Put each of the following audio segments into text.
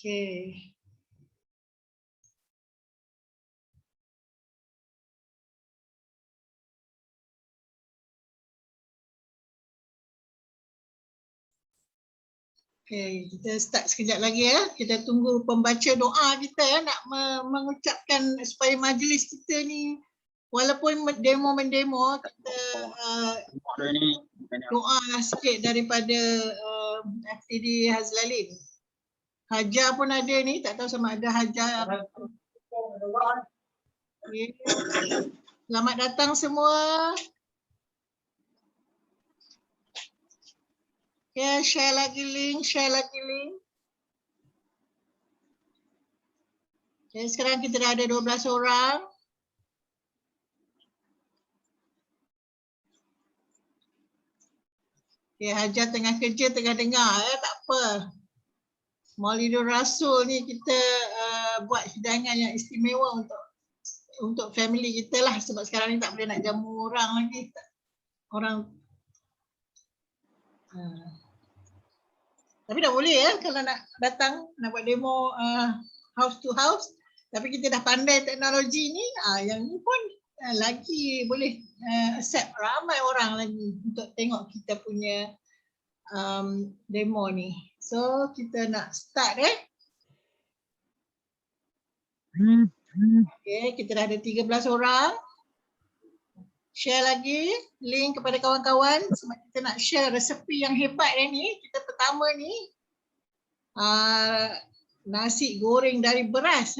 Okay. Okay, kita start sekejap lagi ya. Kita tunggu pembaca doa kita ya, nak mengucapkan supaya majlis kita ni walaupun demo-mendemo kita doa sikit daripada FTD Hazlalin. Hajar pun ada ni, tak tahu sama ada Hajar. Okay. Selamat datang semua. Ya, share lagi link. Okay, sekarang kita dah ada 12 orang. Okay, Hajar tengah kerja, tengah dengar ya, tak apa. Maulidur Rasul ni kita buat hidangan yang istimewa untuk family kita lah, sebab sekarang ni tak boleh nak jamu orang lagi. Orang tapi dah boleh ya kalau nak datang nak buat demo house to house. Tapi kita dah pandai teknologi ni, yang ni pun lagi boleh accept ramai orang lagi untuk tengok kita punya demo ni. So kita nak start Okay, kita dah ada 13 orang. Share lagi link kepada kawan-kawan sebab kita nak share resepi yang hebat ni. Kita pertama ni nasi goreng dari beras.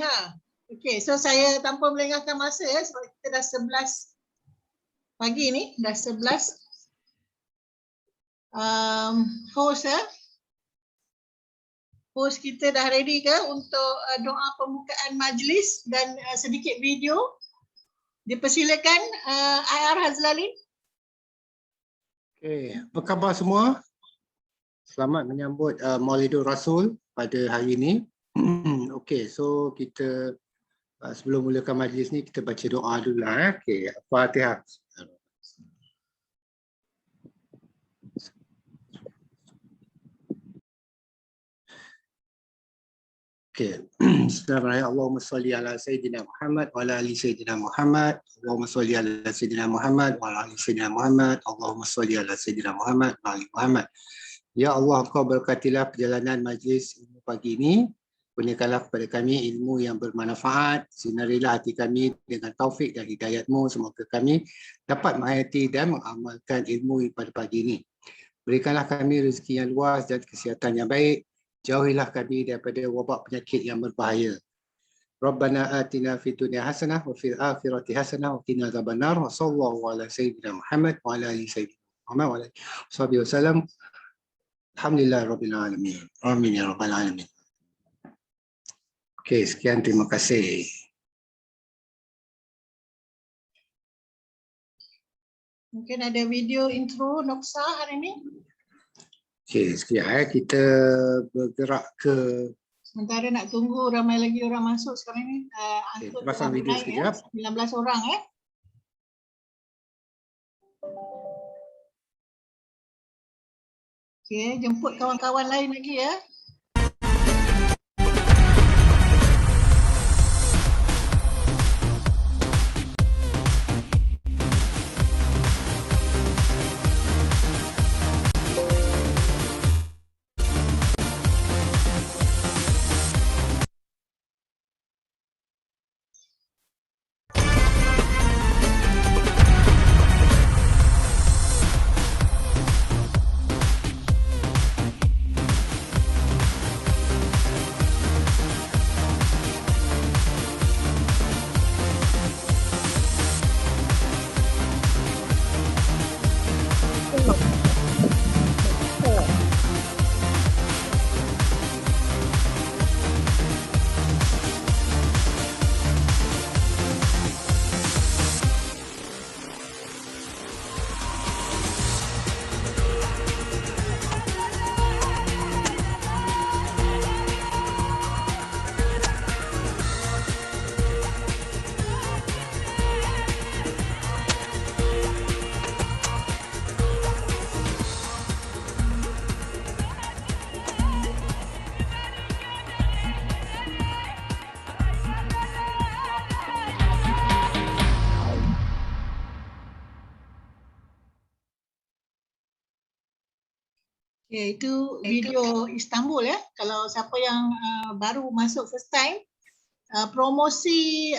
Okay, so saya tanpa melengahkan masa ya, sebab kita dah 11 pagi ni, dah 11 host ya. Host kita dah ready ke untuk doa pembukaan majlis dan sedikit video. Dipersilakan IR Hazlalin. Okay, apa khabar semua? Selamat menyambut Maulidur Rasul pada hari ini. Okay, so kita sebelum mulakan majlis ni kita baca doa dulu lah. Okay, Fatihah. Okay. Bismillahirrahmanirrahim. Allahumma salli ala Sayyidina Muhammad wa ala ali Sayyidina Muhammad. Allahumma salli ala Sayyidina Muhammad wa ala ali Sayyidina Muhammad. Allahumma salli ala Sayyidina Muhammad wa ala ali Muhammad. Ya Allah, Kau berkatilah perjalanan majlis ilmu pagi ini. Kurniakanlah kepada kami ilmu yang bermanfaat. Sinarilah hati kami dengan taufik dan hidayat-Mu. Semoga kami dapat menghayati dan mengamalkan ilmu pada pagi ini. Berikanlah kami rezeki yang luas dan kesihatan yang baik. Jauhilah kami daripada wabak penyakit yang berbahaya. Rabbana atina fid dunya hasanah wa fil akhirati hasanah wa qina adzabannar. Wa sallallahu ala sayyidina Muhammad wa ala ali sayyidina Muhammad wa ala alihi wasallam. Alhamdulillahirabbil alamin. Amin ya rabbal alamin. Okey, sekian, terima kasih. Mungkin ada video intro Noksa hari ni. Okey, sekejap kita bergerak ke. Sementara nak tunggu ramai lagi orang masuk sekarang ni. Okay, pasang video sekejap. 19 orang Okey, jemput kawan-kawan lain lagi ya. Okay, itu video Istanbul ya. Kalau siapa yang baru masuk first time, promosi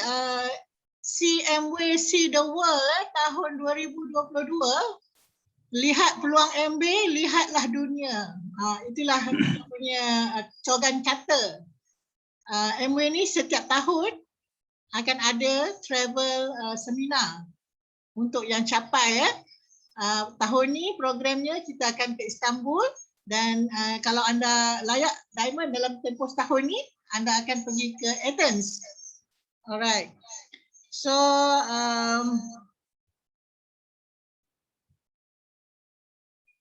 CMW See the World tahun 2022. Lihat peluang MB, lihatlah dunia. Itulah kita punya slogan kata. MW ni setiap tahun akan ada travel seminar untuk yang capai ya. Tahun ni programnya kita akan ke Istanbul dan kalau anda layak diamond dalam tempoh setahun ni, anda akan pergi ke Athens. Alright. So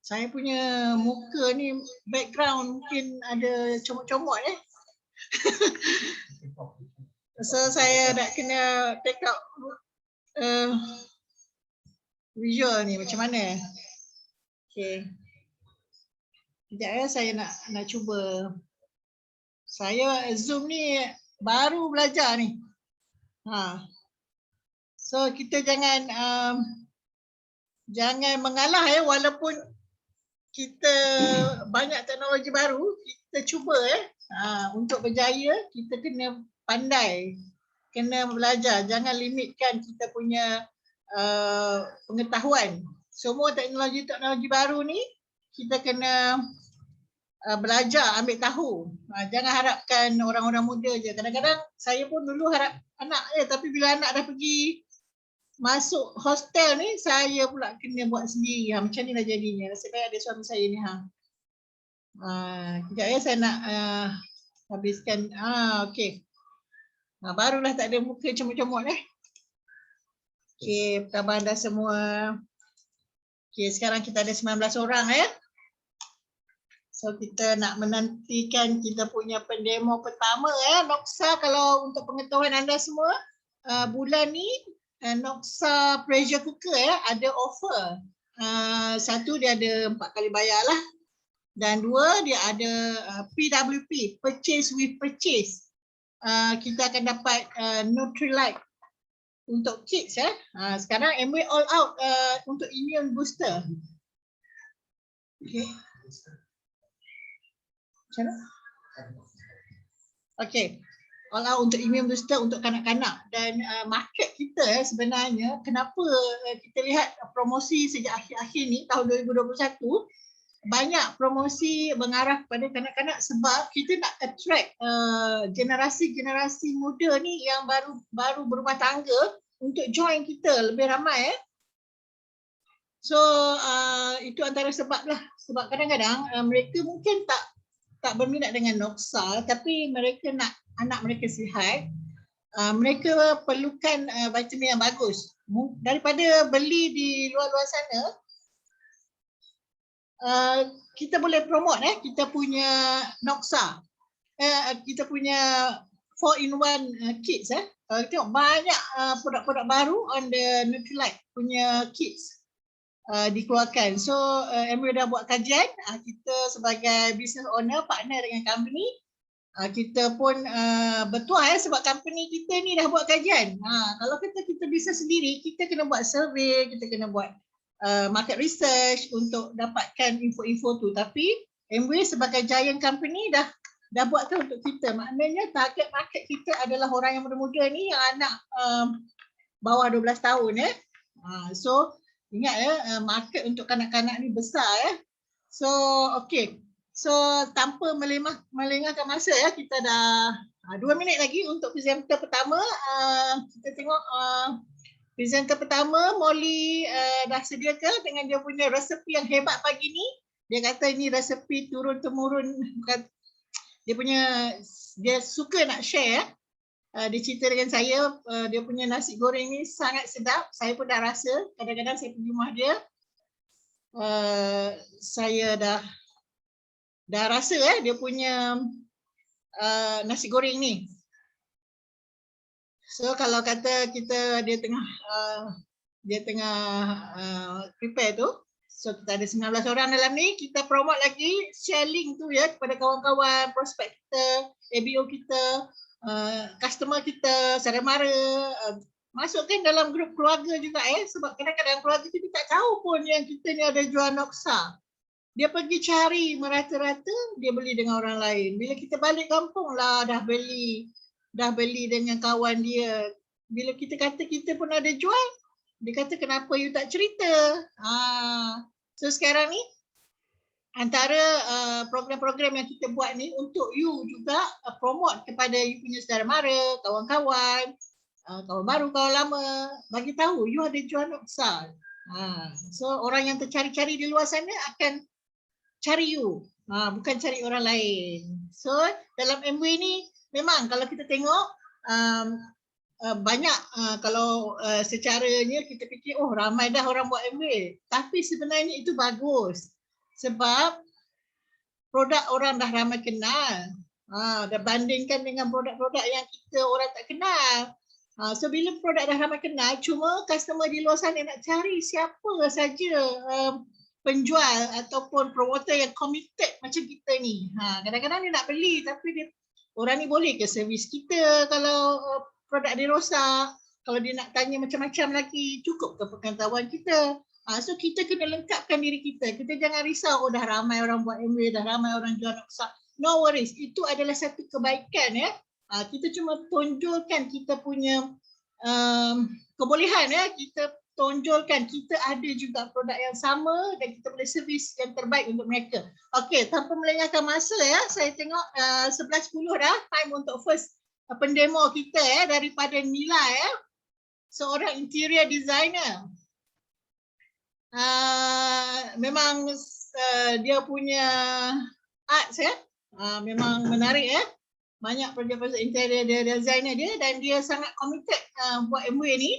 saya punya muka ni background mungkin ada comot-comot So saya nak kena take out visual ni macam mana. Okay. Sekejap ya, saya nak cuba. Saya Zoom ni baru belajar ni. So kita jangan mengalah ya, walaupun kita banyak teknologi baru, kita cuba untuk berjaya kita kena pandai, kena belajar, jangan limitkan kita punya pengetahuan. Semua teknologi baru ni kita kena belajar, ambil tahu. Jangan harapkan orang-orang muda je. Kadang-kadang saya pun dulu harap anak tapi bila anak dah pergi masuk hostel ni, saya pula kena buat sendiri. Macam ni lah jadinya. Nasib baik ada suami saya ni. Sekejap ya, saya nak habiskan. Okey. Barulah tak ada muka comot-comot Okey, apa khabar anda semua? Okey, sekarang kita ada 19 orang So kita nak menantikan kita punya pendemo pertama Noxa. Kalau untuk pengetahuan anda semua, bulan ni Noxa pressure cooker ada offer. Satu dia ada 4 kali bayar lah. Dan dua dia ada PWP, purchase with purchase. Kita akan dapat Nutrilite untuk kids Sekarang MW all out untuk immune booster. Okay. Macam mana? Okay. All out untuk immune booster untuk kanak-kanak. Dan market kita sebenarnya, kenapa kita lihat promosi sejak akhir-akhir ni tahun 2021, banyak promosi mengarah kepada kanak-kanak sebab kita nak attract generasi-generasi muda ni yang baru berumah tangga untuk join kita lebih ramai So itu antara sebab lah. Sebab kadang-kadang mereka mungkin tak berminat dengan Noxa, tapi mereka nak anak mereka sihat. Mereka perlukan vitamin yang bagus. Daripada beli di luar-luar sana, kita boleh promote kita punya Noxa. Kita punya 4-in-1 kits tengok banyak produk-produk baru on the Nutrilite punya kits dikeluarkan. So MW dah buat kajian, kita sebagai business owner, partner dengan company, kita pun bertuah sebab company kita ni dah buat kajian. Kalau kita bisa sendiri, kita kena buat survey, kita kena buat market research untuk dapatkan info-info tu. Tapi MW sebagai giant company dah buatkan untuk kita. Maknanya target market kita adalah orang yang muda-muda ni, yang anak bawah 12 tahun So ingat market untuk kanak-kanak ni besar So okey. So tanpa melengahkan masa kita dah 2 minit lagi untuk presenter pertama. Kita tengok presenter pertama, Molly dah sediakan dengan dia punya resepi yang hebat pagi ni. Dia kata ini resepi turun-temurun. Dia suka nak share. Dia cerita dengan saya, dia punya nasi goreng ni sangat sedap. Saya pun dah rasa. Kadang-kadang saya pergi rumah dia, saya dah rasa dia punya nasi goreng ni. So kalau kata dia tengah prepare tu, so kita ada 19 orang dalam ni, kita promote lagi, share link tu kepada kawan-kawan, prospek kita, ABO kita, customer kita, saudara mara, masukkan dalam grup keluarga juga sebab kadang-kadang keluarga kita tak tahu pun yang kita ni ada jual Noxa. Dia pergi cari merata-rata, dia beli dengan orang lain. Bila kita balik kampung lah dah beli dengan kawan dia. Bila kita kata kita pun ada jual, dia kata kenapa you tak cerita? So sekarang ni antara program-program yang kita buat ni untuk you juga promote kepada you punya saudara mara, kawan-kawan, kawan baru, kawan lama, bagi tahu you ada jual Noksa. So orang yang tercari-cari di luar sana akan cari you, bukan cari orang lain. So dalam MW ni memang kalau kita tengok banyak kalau secaranya kita fikir oh ramai dah orang buat MW, tapi sebenarnya itu bagus sebab produk orang dah ramai kenal. Dah bandingkan dengan produk-produk yang kita orang tak kenal. So bila produk dah ramai kenal, cuma customer di luar sana nak cari siapa saja penjual ataupun promoter yang committed macam kita ni. Kadang-kadang dia nak beli tapi orang ni boleh ke servis kita kalau produk dia rosak. Kalau dia nak tanya macam-macam lagi, cukup ke pengetahuan kita. So kita kena lengkapkan diri kita. Kita jangan risau, dah ramai orang buat MW, dah ramai orang jual Noksa. No worries, itu adalah satu kebaikan ya. Kita cuma tonjolkan kita punya kebolehan ya. Kita tonjolkan kita ada juga produk yang sama dan kita boleh servis yang terbaik untuk mereka. Okey, tanpa melengahkan masa ya, saya tengok 11.10 dah time untuk first pendemo kita ya daripada Nila ya. Seorang interior designer. Memang dia punya arts ya. Memang menarik ya. Banyak projek-projek interior designer dia dan dia sangat committed buat MW ni.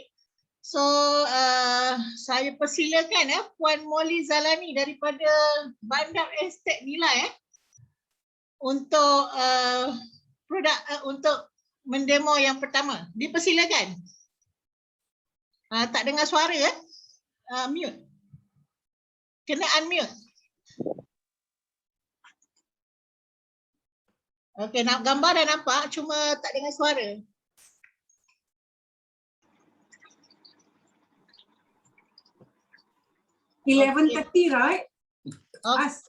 So saya persilakan Puan Molly Zalani daripada Bandar Estate Nila untuk produk untuk mendemo yang pertama. Dipersilakan. Tak dengar suara mute. Kena unmute. Okey, nak gambar dah nampak cuma tak dengar suara. Okay. 11:30, right? Oh, As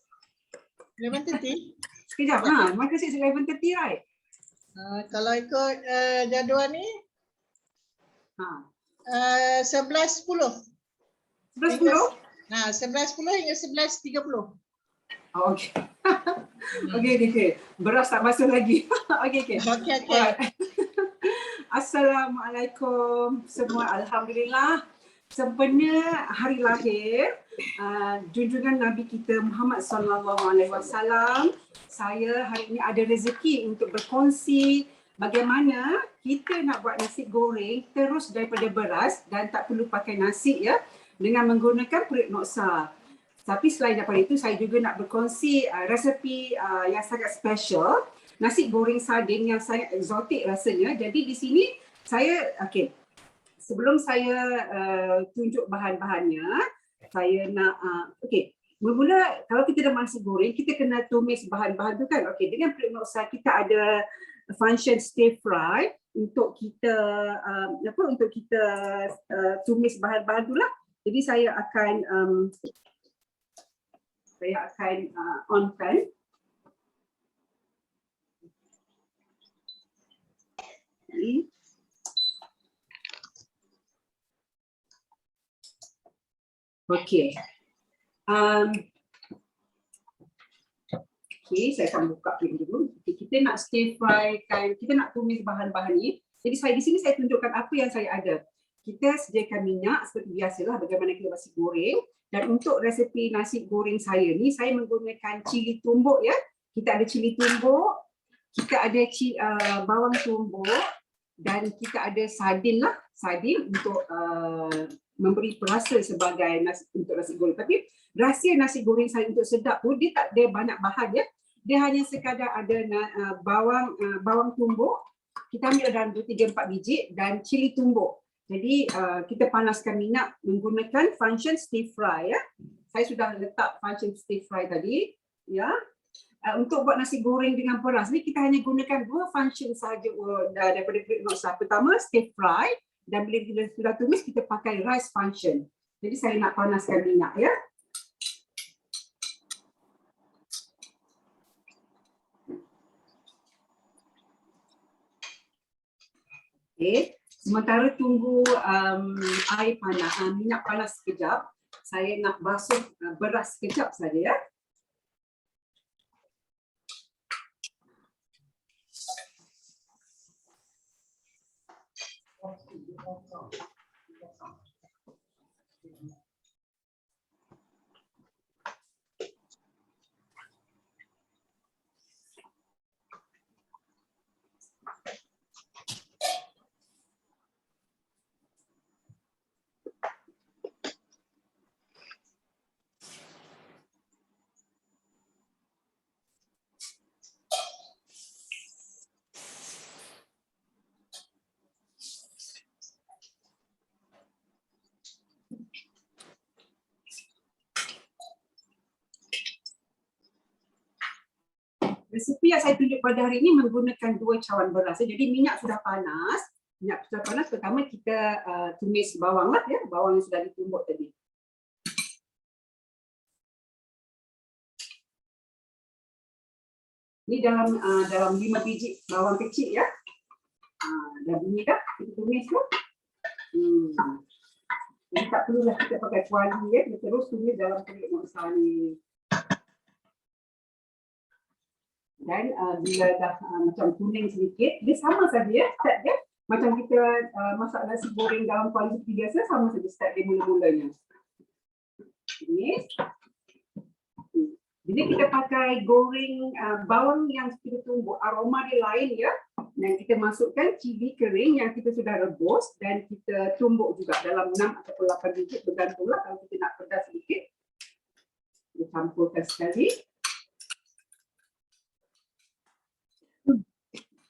11:30. sekejap. Maka saya 11:30, right? Kalau ikut jadual ni 11.10. 11:10? 11.10 hingga 11.30. Okey. Okey. Beras tak basuh lagi. Okey. Okey. Assalamualaikum semua. Alhamdulillah. Sempena hari lahir junjungan Nabi kita Muhammad SAW, saya hari ini ada rezeki untuk berkongsi bagaimana kita nak buat nasi goreng terus daripada beras dan tak perlu pakai nasi ya, dengan menggunakan periuk Noksa. Tapi selain daripada itu, saya juga nak berkongsi resepi yang sangat special, nasi goreng sardin yang sangat eksotik rasanya. Jadi di sini saya sebelum saya tunjuk bahan-bahannya, saya nak bermula kalau kita dah nasi goreng, kita kena tumis bahan-bahan tu kan. Dengan periuk Noksa kita ada function stir fry untuk kita tumis bahan-bahan tu lah. Jadi saya akan on-kan. Okey. Saya akan buka dulu. Kita nak stir fry kan, kita nak tumis bahan-bahan ni. Jadi di sini saya tunjukkan apa yang saya ada. Kita sediakan minyak seperti biasalah bagaimana kita nasi goreng. Dan untuk resepi nasi goreng saya ni, saya menggunakan cili tumbuk ya. Kita ada cili tumbuk, kita ada bawang tumbuk dan kita ada sardin untuk memberi perasa sebagai untuk nasi goreng. Tapi rahsia nasi goreng saya untuk sedap tu, dia tak ada banyak bahan ya. Dia hanya sekadar ada bawang tumbuk, kita ambil dalam 2, 3, 4 biji dan cili tumbuk. Jadi kita panaskan minyak menggunakan function stir fry ya. Saya sudah letak function stir fry tadi ya. Untuk buat nasi goreng dengan beras ni kita hanya gunakan 2 function sahaja daripada periuk Noksa. Pertama stir fry dan bila kita sudah tumis kita pakai rice function. Jadi saya nak panaskan minyak ya. Okey. Sementara tunggu air panas, minyak panas sekejap, saya nak basuh beras sekejap saja ya. Resipi yang saya tunjuk pada hari ini menggunakan 2 cawan beras. Jadi minyak sudah panas. Minyak sudah panas, pertama kita tumis bawang lah ya, bawang yang sudah ditumbuk tadi. Ini dalam 5 biji bawang kecil ya. Dah bunyi dah, kita tumis tu. Jadi tak perlulah kita pakai kuali ya, kita terus tumis dalam kulit besar ni. Dan bila dah macam kuning sedikit, dia sama saja ya, start dia. Macam kita masak nasi goreng dalam kuali seperti biasa, sama saja start dia mula-mulanya. Tumis. Jadi kita pakai goreng bawang yang kita tumbuk, aroma dia lain ya. Dan kita masukkan cili kering yang kita sudah rebus dan kita tumbuk juga dalam 6 atau 8 biji, bergantunglah kalau kita nak pedas sedikit. Kita campurkan sekali.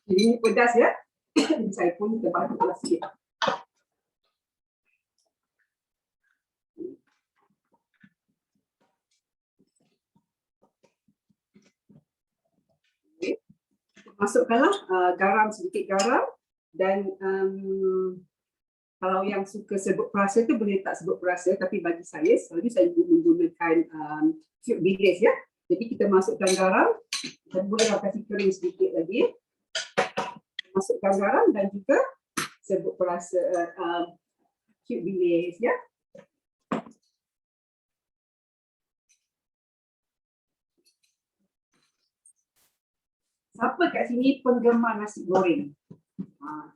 Ini pedas ya. Saya pun terbantulah sikit. Masukkanlah garam, sedikit garam dan kalau yang suka sebut perasa tu boleh tak sebut perasa, tapi bagi saya selalu saya menggunakan cube bilis ya. Jadi kita masukkan garam dan bolehlah kasih kering sedikit lagi. Masukkan garam dan juga sebut perasa cube bilis ya. Siapa kat sini penggemar nasi goreng?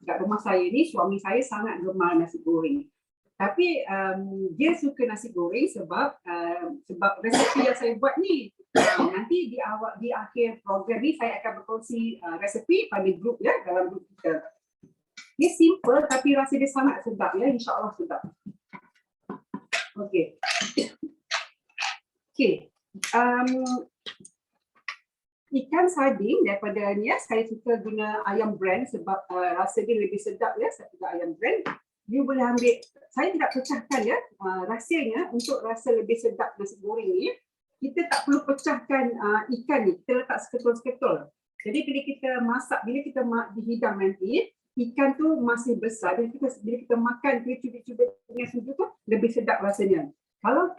Kat rumah saya ni suami saya sangat gemar nasi goreng. Tapi dia suka nasi goreng sebab resepi yang saya buat ni. Nanti di akhir program ni saya akan berkongsi resepi pada grup ya, dalam grup kita. Dia simple tapi rasa dia sangat sedap ya, insya-Allah sedap. Okey. Okey. Ikan sardin daripada ni ya, saya suka guna ayam brand sebab rasa dia lebih sedap ya, saya suka ayam brand. You boleh ambil, saya tidak pecahkan ya, rahsianya untuk rasa lebih sedap nasi goreng ni, kita tak perlu pecahkan ikan ni, kita letak seketul-seketul. Jadi bila kita masak, bila kita dihidang nanti, ikan tu masih besar, dan bila kita makan, kita cubit-cubit dengan sudu tu, lebih sedap rasanya. Kalau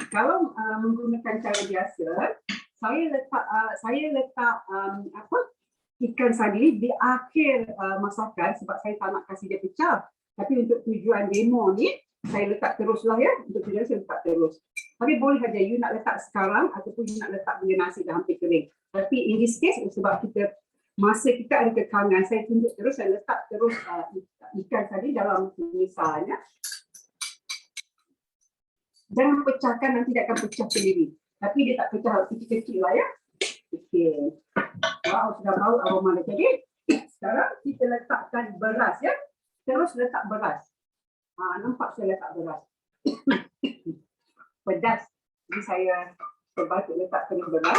menggunakan cara biasa, saya letak ikan sardin di akhir masakan sebab saya tak nak kasih dia pecah. Tapi untuk tujuan demo ni saya letak teruslah ya, untuk tujuan saya letak terus. Tapi boleh saja you nak letak sekarang ataupun you nak letak bila nasi dah hampir kering. Tapi in this case sebab masa kita ada kekangan, saya tunjuk terus, saya letak terus ikan sardin dalam tumisannya. Jangan pecahkan, nanti dia akan pecah sendiri. Tapi dia tak pecah kecil-kecil lah ya. Okey. Wow, sudah bau aroma dia. Jadi sekarang kita letakkan beras ya. Terus letak beras. Nampak saya letak beras. Pedas. Jadi saya terbatuk letak kena beras.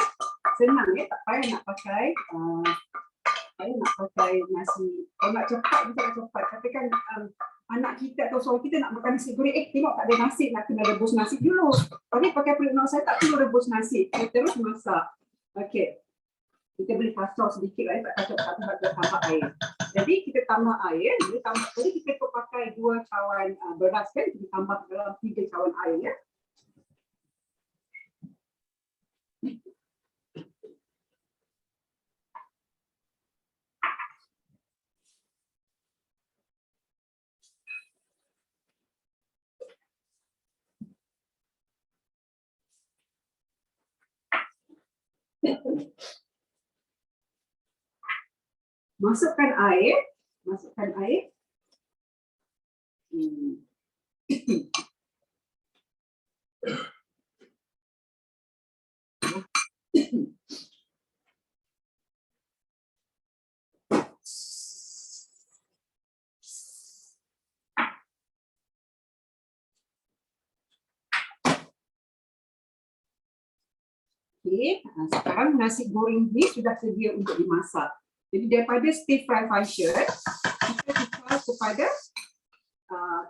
Senang ya, tak payah nak pakai nasi. Kalau nak cepat bisa cepat. Tapi kan anak kita atau suami kita nak makan nasi goreng, tengok tak ada nasi, nak kena rebus nasi dulu. Tapi pakai peluang saya tak perlu rebus nasi, saya terus masak. Okey. Kita boleh kacau sedikit lah, tak kacau tak tambah air. Jadi kita tambah air, jadi kita pakai 2 cawan beras kan, kita tambah dalam 3 cawan air ya. Masukkan air. Okey, sekarang nasi goreng ini sudah sedia untuk dimasak. Jadi daripada stir fry function, kita tukar kepada,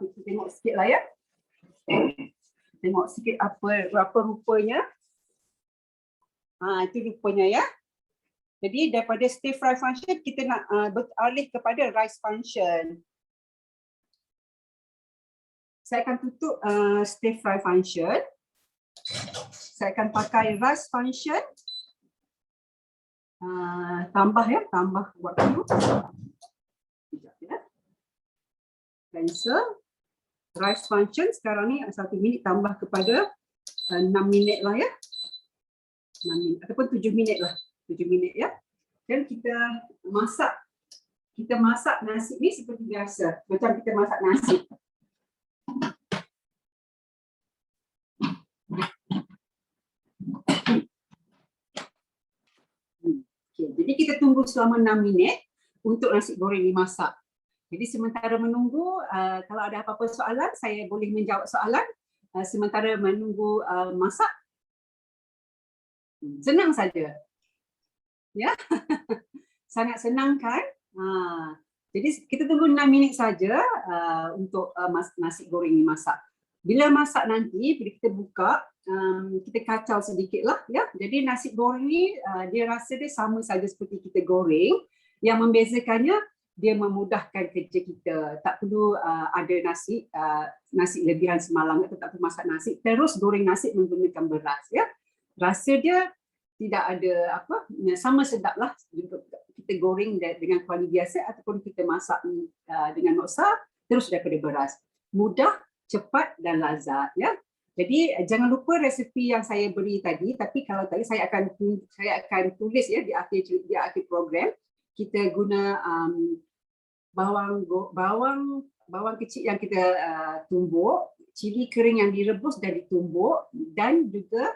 kita tengok sikit lah ya. Tengok sikit berapa rupanya. Itu rupanya ya. Jadi daripada stir fry function, kita nak beralih kepada rice function. Saya akan tutup stir fry function. Saya akan pakai rice function. Tambah waktu. Sekejap ya. Cancel. Rice function sekarang ni 1 minit tambah kepada 6 minit lah ya. 6 minit ataupun 7 minit lah. 7 minit ya. Dan kita masak nasi ni seperti biasa. Macam kita masak nasi. Jadi kita tunggu selama 6 minit untuk nasi goreng dimasak. Jadi sementara menunggu, kalau ada apa-apa soalan, saya boleh menjawab soalan. Sementara menunggu masak, senang saja. Ya, sangat senang kan? Jadi kita tunggu 6 minit saja untuk nasi goreng dimasak. Bila masak nanti, bila kita buka, kita kacau sedikit lah ya. Jadi nasi goreng ni dia rasa dia sama saja seperti kita goreng. Yang membezakannya dia memudahkan kerja kita. Tak perlu ada nasi lebihan semalam atau tak perlu masak nasi. Terus goreng nasi menggunakan beras ya. Rasa dia tidak ada sama sedap lah kita goreng dengan kuali biasa ataupun kita masak dengan noksa terus daripada beras. Mudah, cepat dan lazat ya. Jadi jangan lupa resepi yang saya beri tadi, tapi kalau tadi saya akan tulis ya di akhir program. Kita guna bawang kecil yang kita tumbuk, cili kering yang direbus dan ditumbuk, dan juga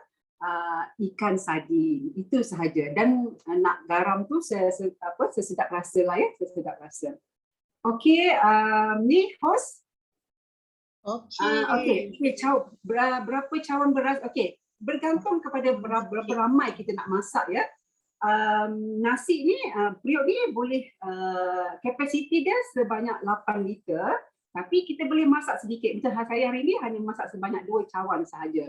ikan sardin. Itu sahaja. Dan nak garam tu sesedap rasa lah ya, sesedap rasa. Okey, ni host. Okey, berapa cawan beras? Okey, bergantung kepada berapa ramai kita nak masak ya. Nasi ni, periuk ni boleh kapasiti dia sebanyak 8 liter, tapi kita boleh masak sedikit. Macam saya hari ni hanya masak sebanyak 2 cawan sahaja.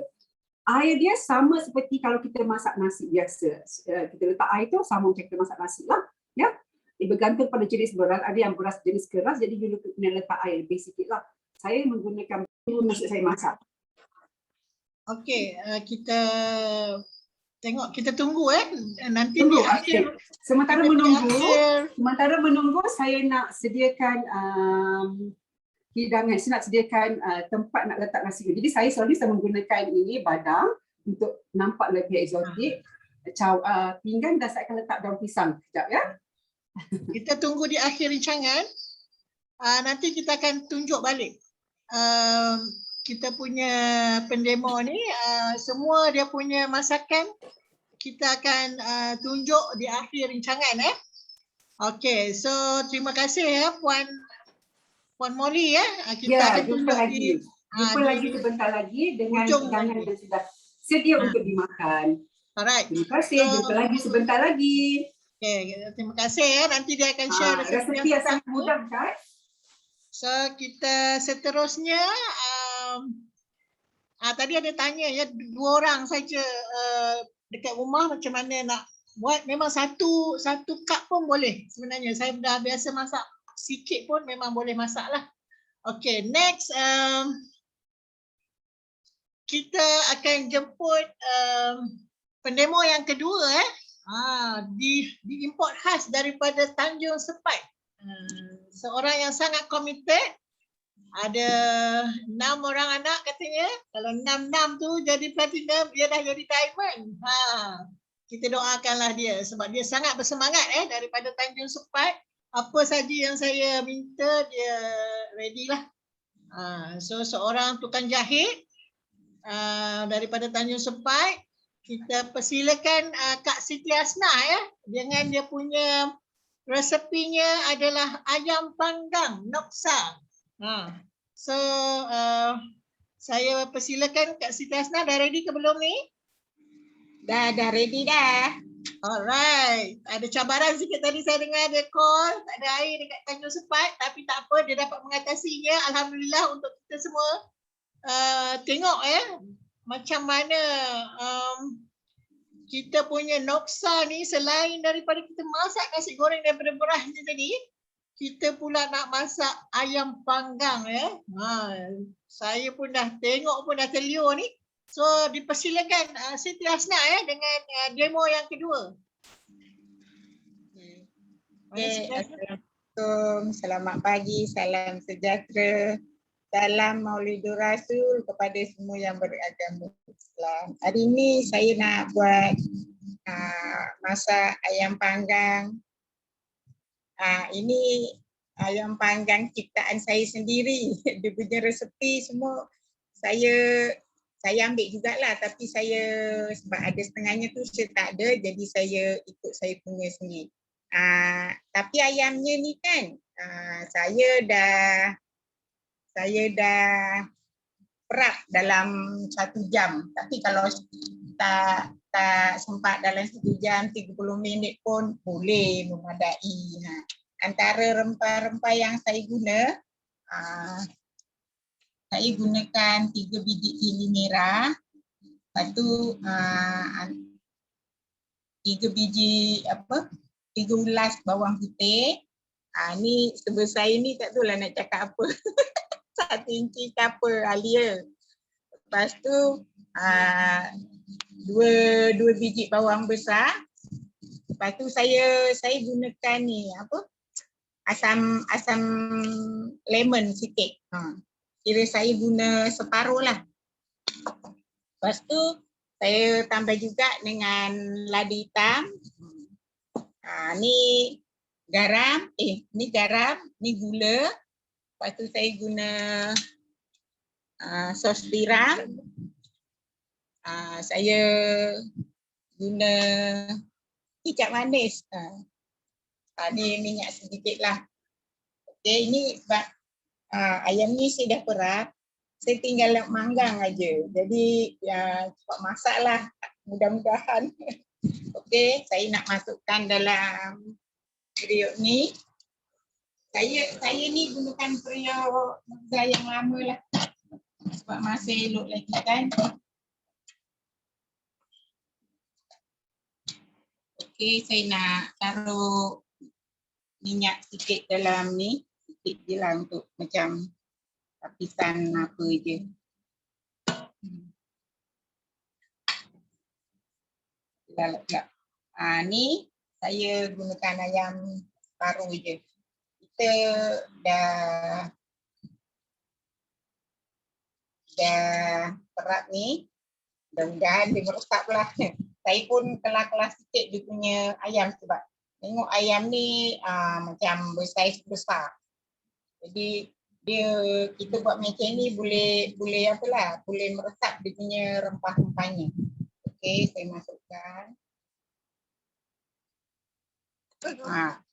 Air dia sama seperti kalau kita masak nasi biasa. Kita letak air tu sama macam kita masak nasi lah. Ya? Dia bergantung pada jenis beras. Ada yang beras jenis keras, jadi you kena letak air lebih sikit lah. Saya menggunakan nasi saya masak. Okey, kita tengok, kita tunggu nanti Tunggu. di akhir. Sementara menunggu saya nak sediakan hidangan. Saya nak sediakan tempat nak letak nasi. Jadi saya selalu menggunakan ini badang untuk nampak lebih eksotik. Pinggan dan saya akan letak daun pisang. Sekejap ya. Kita tunggu di akhir rancangan. Nanti kita akan tunjuk balik. Kita punya pendemo ni, semua dia punya masakan kita akan tunjuk di akhir rancangan. Okey, so terima kasih ya Puan Molly ya. Kita akan jumpa lagi. Jumpa lagi sebentar lagi dengan hidangan yang sudah sedia untuk dimakan. Alright. Terima kasih. Jumpa lagi sebentar lagi. Okay, terima kasih ya. Nanti dia akan share resepi yang sangat mudah kan? So kita seterusnya tadi ada tanya ya, 2 orang saja dekat rumah macam mana nak buat. Memang satu cup pun boleh sebenarnya. Saya dah biasa masak sikit pun memang boleh masak lah. Okay, next kita akan jemput pendemo yang kedua diimport khas daripada Tanjung Sepat. Seorang yang sangat komited. Ada 6 orang anak katanya. Kalau 6 tu jadi platinum, dia dah jadi diamond. kita doakanlah dia sebab dia sangat bersemangat daripada Tanjung Sepat. Apa saja yang saya minta dia ready lah. So seorang tukang jahit daripada Tanjung Sepat, kita persilakan Kak Siti Hasnah dengan dia punya resepinya adalah ayam panggang Noksa. So saya persilakan Kak Siti Hasnah, dah ready ke belum ni? Dah ready dah. Alright. Ada cabaran sikit tadi saya dengar ada call, tak ada air dekat Tanjung Sepat, tapi tak apa, dia dapat mengatasinya. Alhamdulillah untuk kita semua. Tengok macam mana kita punya Noksa ni, selain daripada kita masak nasi goreng daripada beras ni tadi, kita pula nak masak ayam panggang saya pun dah tengok pun dah terliur ni. So dipersilakan Siti Hasnah dengan demo yang kedua. Okay. Assalamualaikum, selamat pagi, salam sejahtera, salam Maulidur Rasul kepada semua yang beragama Islam. Hari ini saya nak buat masak ayam panggang. Ini ayam panggang ciptaan saya sendiri. Dia punya resepi semua saya ambil jugalah, tapi saya sebab ada setengahnya tu saya tak ada, jadi saya ikut saya punya sendiri. Tapi ayamnya ni kan saya dah perap dalam 1 jam. Tapi kalau tak sempat dalam 1 jam 30 minit pun boleh, memadai. Antara rempah-rempah yang saya guna, saya gunakan 3 biji cili merah, lepas tu 3 biji 3 ulas bawang putih. Ni sebesar ini tak tahulah nak cakap apa. 1 inci ke apa, alia. Lepas tu 2 biji bawang besar. Lepas tu saya gunakan ni asam lemon sikit. Kira saya guna separuh lah. Lepas tu saya tambah juga dengan lada hitam. Ni garam, ni gula. Lepas tu saya guna sos tiram. Saya guna kicap manis. Ni minyak sedikit lah. Okey, ini sebab ayam ni saya dah perap. Saya tinggal nak manggang aja. Jadi cepat masak lah. Mudah-mudahan. Okey, saya nak masukkan dalam periuk ni. Saya ni gunakan periuk yang lama lah. Sebab masih elok lagi kan. Okey, saya nak taruh minyak sikit dalam ni. Sikit je lah untuk macam lapisan apa je. Ni saya gunakan ayam separuh je. Kita dah perap ni. Mudah-mudahan dia meresap lah. Saya pun kelah-kelah sikit dia punya ayam sebab tengok ayam ni macam bersaiz besar. Jadi kita buat macam ni boleh apalah, boleh meresap dia punya rempah-rempahnya. Okey, saya masukkan.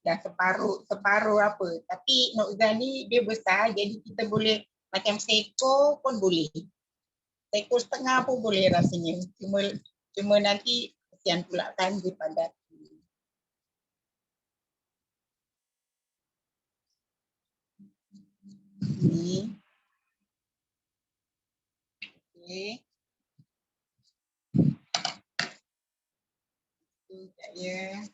Dah separuh apa. Tapi nokza ni dia besar, jadi kita boleh macam seekor pun boleh. Seekor setengah pun boleh rasanya. Cuma nanti kesian pula kan dia padat. Ni. Okey. Sekejap ya.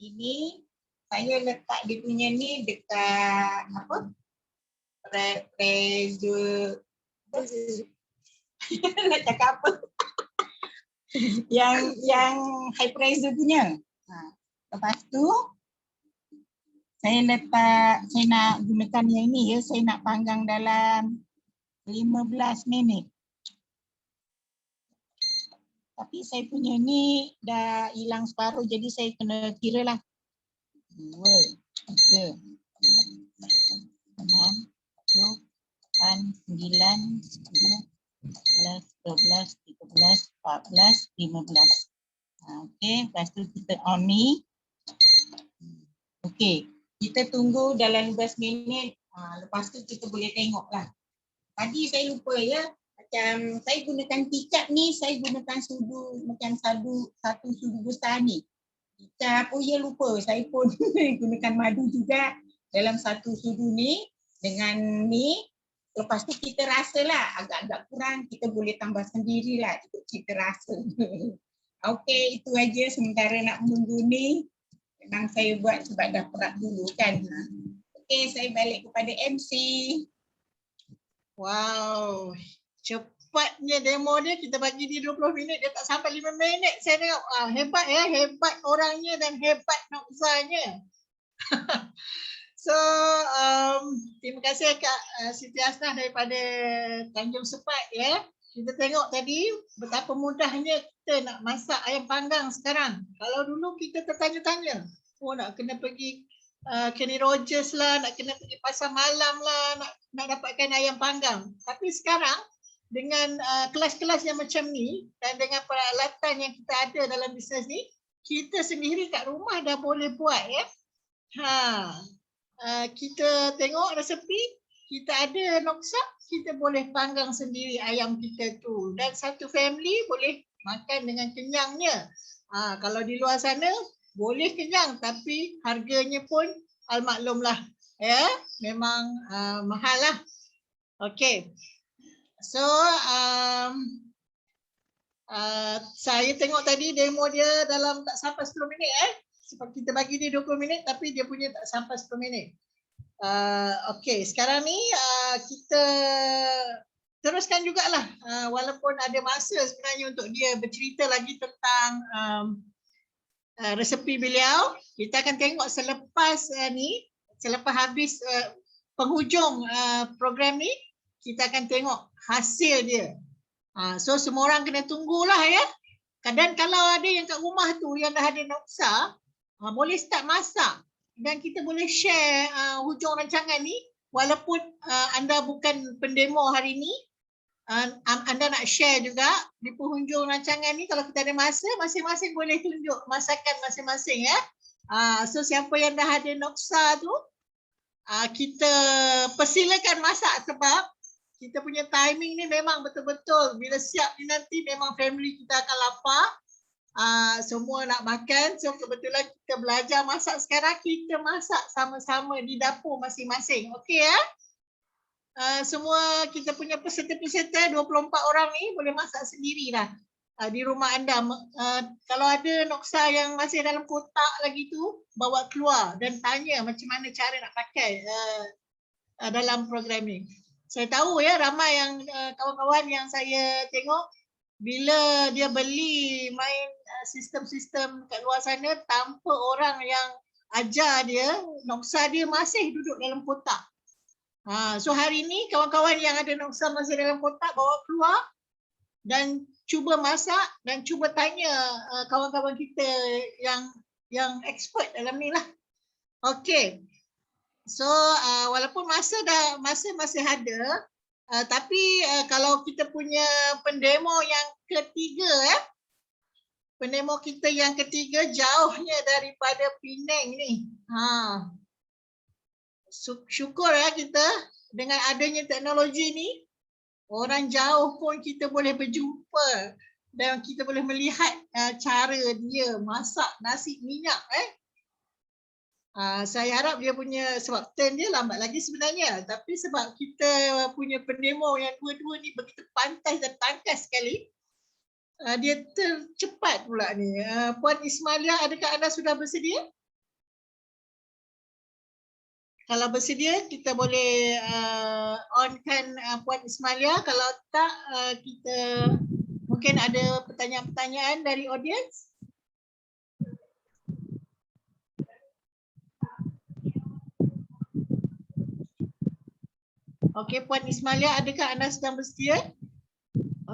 Ini saya letak dia punya ni dekat apa? Nak cakap apa? yang high pressure punya. Lepas tu saya nak gunakan yang ini ya, saya nak panggang dalam 15 minit. Tapi saya punya ni dah hilang separuh, jadi saya kena kira lah. 2, 3, 6, 7, 8, 9, 10, 11, 12, 13, 14, 15. Okey, lepas tu kita on ni. Okey, kita tunggu dalam 15 minit. Lepas tu kita boleh tengok lah. Tadi saya lupa ya, macam saya gunakan kicap ni, saya gunakan sudu macam satu sudu besar ni. Kicap, oh ya lupa, saya pun gunakan madu juga dalam satu sudu ni dengan ni. Lepas tu kita rasalah agak-agak kurang, kita boleh tambah sendirilah, kita rasa. Okey, itu aja sementara nak menunggu ni. Memang saya buat sebab dah perak dulu kan. Okey, saya balik kepada MC. Wow, cepatnya demo dia, kita bagi dia 20 minit, dia tak sampai 5 minit. Saya tengok, hebat ya, hebat orangnya dan hebat Nokzanya. So, terima kasih Kak Siti Hasnah daripada Tanjung Sepat ya. Kita tengok tadi betapa mudahnya kita nak masak ayam panggang sekarang. Kalau dulu kita tertanya-tanya, oh nak kena pergi Kenny Rogers lah, nak kena pergi pasar malam lah, nak dapatkan ayam panggang. Tapi sekarang dengan kelas-kelas yang macam ni dan dengan peralatan yang kita ada dalam bisnes ni, kita sendiri kat rumah dah boleh buat ya. Kita tengok resepi, kita ada noksa, kita boleh panggang sendiri ayam kita tu. Dan satu family boleh makan dengan kenyangnya. Kalau di luar sana, boleh kenyang tapi harganya pun almaklumlah. Ya, memang mahal lah. Okay. So, saya tengok tadi demo dia dalam tak sampai 10 minit sebab kita bagi dia 20 minit tapi dia punya tak sampai 10 minit. Okey, sekarang ni kita teruskan jugalah walaupun ada masa sebenarnya untuk dia bercerita lagi tentang resepi beliau. Kita akan tengok selepas selepas habis penghujung program ni, kita akan tengok hasil dia. So semua orang kena tunggulah ya. Dan kalau ada yang kat rumah tu yang dah ada noksa, boleh start masak dan kita boleh share hujung rancangan ni walaupun anda bukan pendemo hari ni, anda nak share juga di penghujung rancangan ni. Kalau kita ada masa, masing-masing boleh tunjuk masakan masing-masing ya. So siapa yang dah ada noksa tu, kita persilakan masak sebab kita punya timing ni memang betul-betul bila siap ni nanti memang family kita akan lapar. Semua nak makan, so kebetulan kita belajar masak sekarang, kita masak sama-sama di dapur masing-masing. Okey ya? Semua kita punya peserta-peserta 24 orang ni boleh masak sendirilah di rumah anda. Kalau ada noksa yang masih dalam kotak lagi tu, bawa keluar dan tanya macam mana cara nak pakai dalam program ni. Saya tahu ya ramai yang kawan-kawan yang saya tengok bila dia beli main sistem-sistem kat luar sana tanpa orang yang ajar dia, noksa dia masih duduk dalam kotak. So hari ni kawan-kawan yang ada noksa masih dalam kotak bawa keluar dan cuba masak dan cuba tanya kawan-kawan kita yang expert dalam ni lah. Okey. So walaupun masa masih ada, tapi kalau kita punya pendemo yang ketiga pendemo kita yang ketiga jauhnya daripada Penang ni. Syukur ya kita dengan adanya teknologi ni, orang jauh pun kita boleh berjumpa dan kita boleh melihat cara dia masak nasi minyak saya harap dia punya, sebab turn dia lambat lagi sebenarnya, tapi sebab kita punya pendemo yang dua-dua ni begitu pantas dan tangkas sekali, dia tercepat pula ni. Puan Ismalia, adakah anda sudah bersedia? Kalau bersedia, kita boleh onkan Puan Ismalia. Kalau tak, kita mungkin ada pertanyaan-pertanyaan dari audience? Okey, Puan Ismalia, adakah anda sedang bersedia?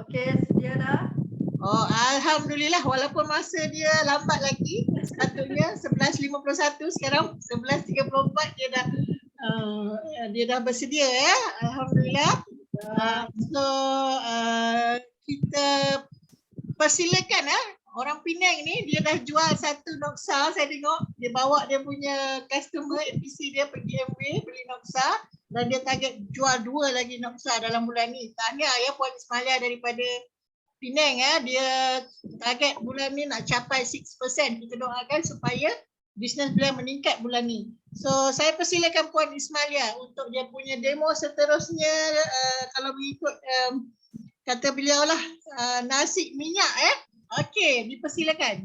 Okey, sedia dah. Oh, alhamdulillah, walaupun masa dia lambat lagi, sepatutnya 11.51, sekarang 11.34 dia dah bersedia ya. Alhamdulillah. So kita persilakan orang Penang ni, dia dah jual satu noksa, saya tengok dia bawa dia punya customer NPC dia pergi MW beli noksa dan dia target jual 2 lagi noksa dalam bulan ni. Tahniah ya Puan Ismalia daripada Penang dia target bulan ni nak capai 6%. Kita doakan supaya bisnes beliau meningkat bulan ni. So saya persilakan Puan Ismalia untuk dia punya demo seterusnya, kalau mengikut kata beliau lah, nasi minyak Okey, dipersilakan.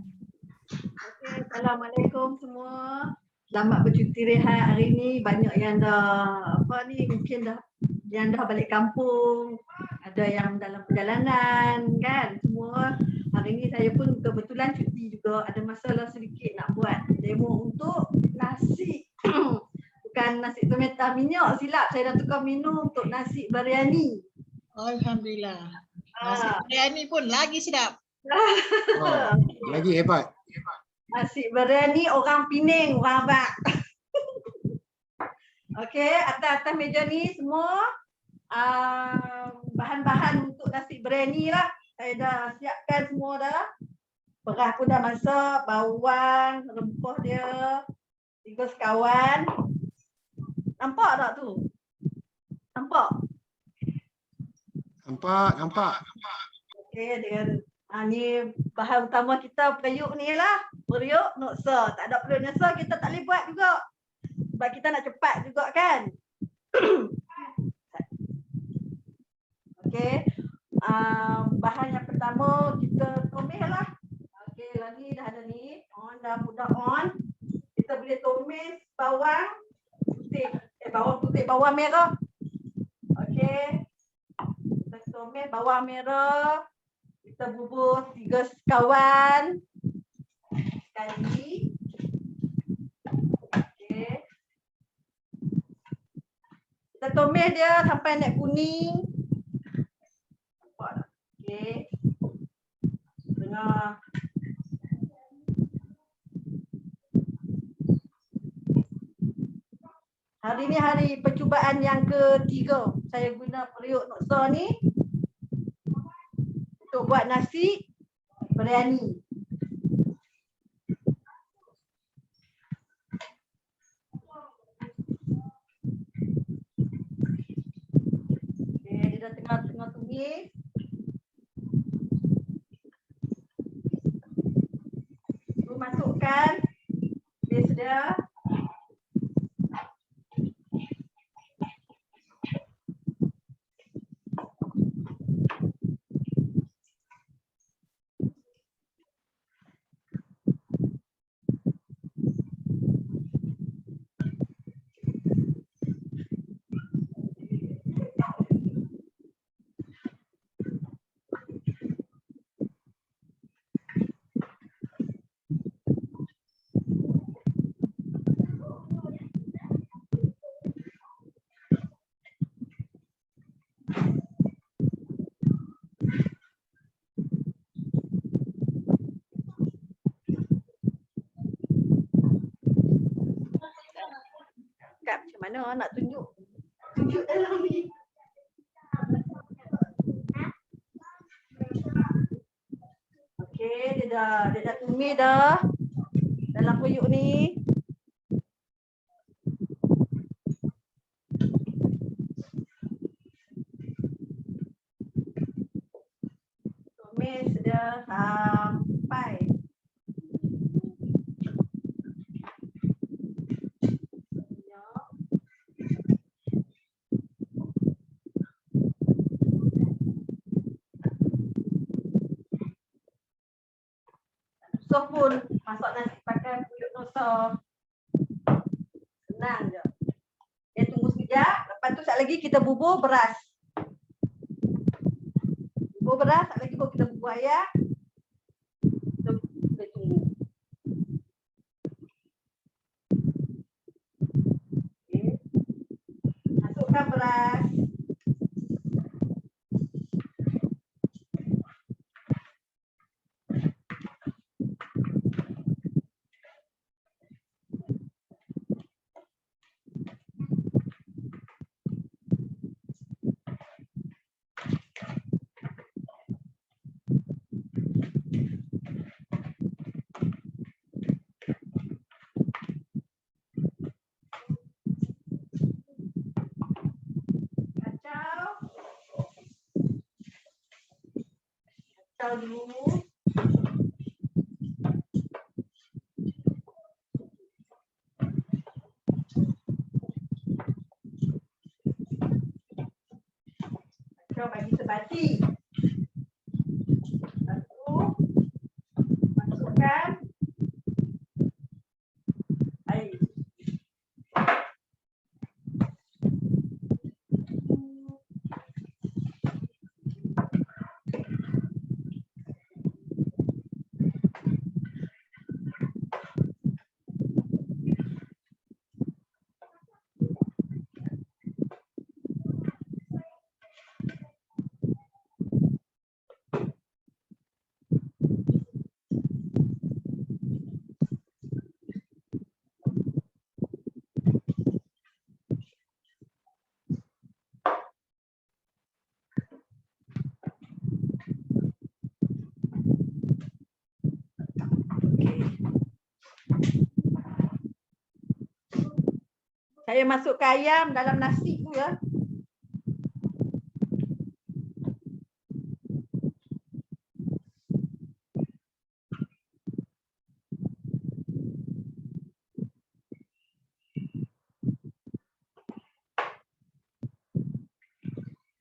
Okey, Assalamualaikum semua. Selamat bercuti rehat hari ni. Banyak yang dah mungkin yang dah balik kampung, ada yang dalam perjalanan kan. Semua hari ni saya pun kebetulan cuti juga, ada masalah sedikit nak buat demo untuk nasi. Bukan nasi tomat minyak, silap saya dah tukar menu untuk nasi biryani. Alhamdulillah. Nasi biryani pun lagi sedap. Oh, lagi hebat. Nasi biryani orang Penang, orang Abang. Okey, atas meja ni semua bahan-bahan untuk nasi biryani lah. Saya dah siapkan semua dah. Beras pun dah masak, bawang, rempah dia, 3 sekawan. Nampak tak tu? Nampak? Nampak. Okey, dengan ni bahan utama kita periuk ni lah. Periuk, noksa. Tak ada periuk noksa kita tak boleh buat juga. Sebab kita nak cepat juga kan. Okey. Bahan yang pertama kita tumis lah. Okey, lagi dah ada ni. Dah on. Kita boleh tumis bawang putih. Bawang merah. Okey. Kita tumis bawang merah. Kita bubur 3 sekawan sekali. Okey. Kita tumis dia sampai naik kuning. Nampak tak? Okey. Tengah. Hari ni hari percubaan yang ketiga. Saya guna periuk noksa ni untuk buat nasi biryani. Okay, dia dah tengah tumis. Tu masukkan base dia. Macam mana nak tunjuk dalam ni. Okey, dia dah tumis dah dalam periuk ni. Tumis dia sampai so pun masak nasi pakai periuk noksa. Senang je. Dia tunggu sekejap, lepas tu sekejap lagi kita bubur beras. Bubur beras, sekejap lagi baru kita bubur Buat ya. Kita tunggu. Okey. Masukkan beras. Kacau dulu. Kacau bagi sebati. Satu. Masukkan air. Saya masukkan ayam dalam nasi tu ya.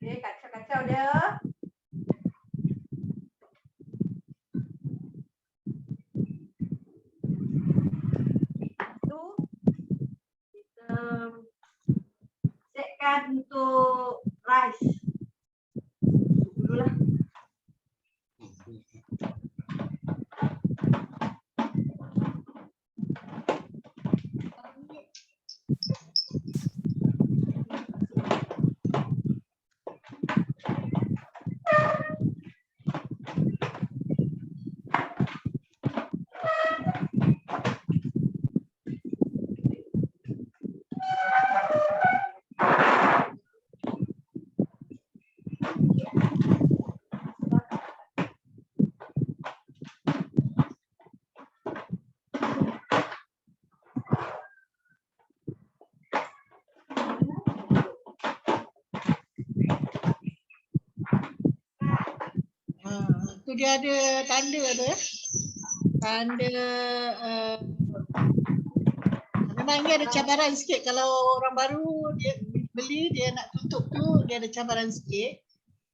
Okey, kacau-kacau dia. Tu kita setkan untuk rice. Dululah. Tu dia ada tanda tu ya. Tanda memang ni ada cabaran sikit kalau orang baru dia beli dia nak tutup tu dia ada cabaran sikit.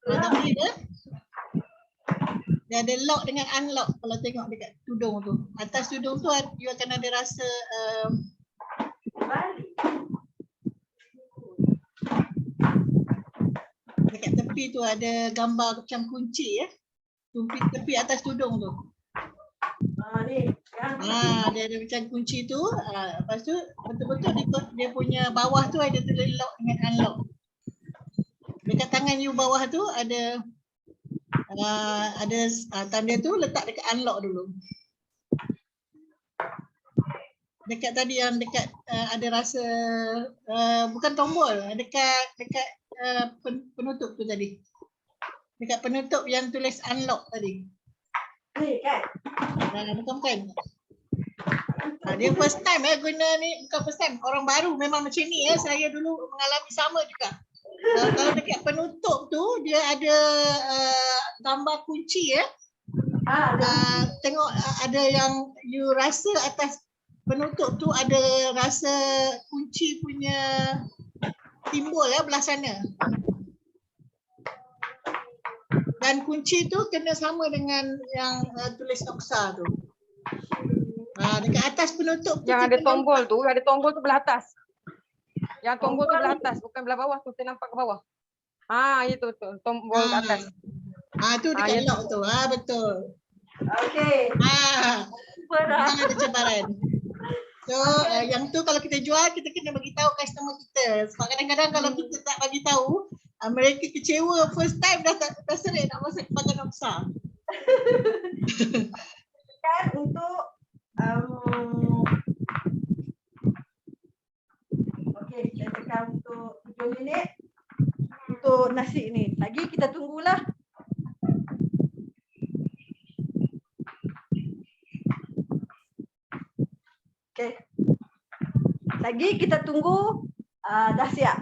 Tapi dia ada lock dengan unlock kalau tengok dekat tudung tu. Atas tudung tu you akan ada rasa dekat tepi tu ada gambar macam kunci ya. Tepi atas tudung tu. Ni yang Dia ada macam kunci tu. Lepas tu betul-betul dia punya bawah tu ada tulis lock dengan unlock. Dekat tangan you bawah tu ada tanda tu letak dekat unlock dulu. Dekat tadi yang dekat ada rasa bukan tombol, dekat penutup tu tadi. Dekat penutup yang tulis unlock tadi. ni kan. Bukan. Dia first time guna ni, bukan first time. Orang baru memang macam ni saya dulu mengalami sama juga. Kalau dekat penutup tu dia ada gambar kunci tengok ada yang you rasa atas penutup tu ada rasa kunci punya timbul belah sana. Dan kunci tu kena sama dengan yang tulis noksa tu. Dekat atas penutup tu Yang ada tombol tu, belah atas. Yang tombol tu belah atas, bukan belah bawah tu, saya nampak ke bawah. Itu tu, tombol ke atas. Tu dekat lock tu. Betul. Okey. Super dah. Memang ada cabaran. So yang tu kalau kita jual kita kena bagi tahu customer kita. Sebab kadang-kadang kalau kita tak bagi tahu mereka kecewa first time dah serik nak masuk pakai Noxa. Kan untuk okey, saya tekan untuk 7 minit untuk nasi ni. Lagi kita tunggulah. Okey. Lagi kita tunggu dah siap.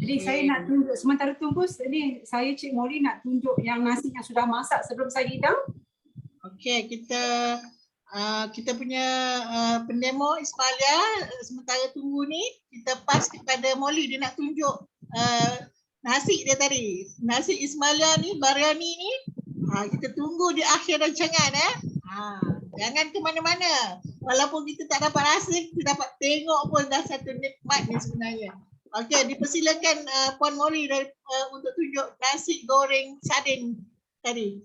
Jadi saya nak tunjuk, sementara tunggu ni saya Cik Molly nak tunjuk yang nasi yang sudah masak sebelum saya hidang. Okey, kita punya pendemo Ismalia sementara tunggu ni kita pass kepada Molly, dia nak tunjuk nasi dia tadi. Nasi Ismalia ni, biryani ni kita tunggu di akhir rancangan jangan ke mana-mana. Walaupun kita tak dapat rasa, kita dapat tengok pun dah satu nikmat ni sebenarnya. Okey, dipersilakan Puan Molly untuk tunjuk nasi goreng sardin tadi.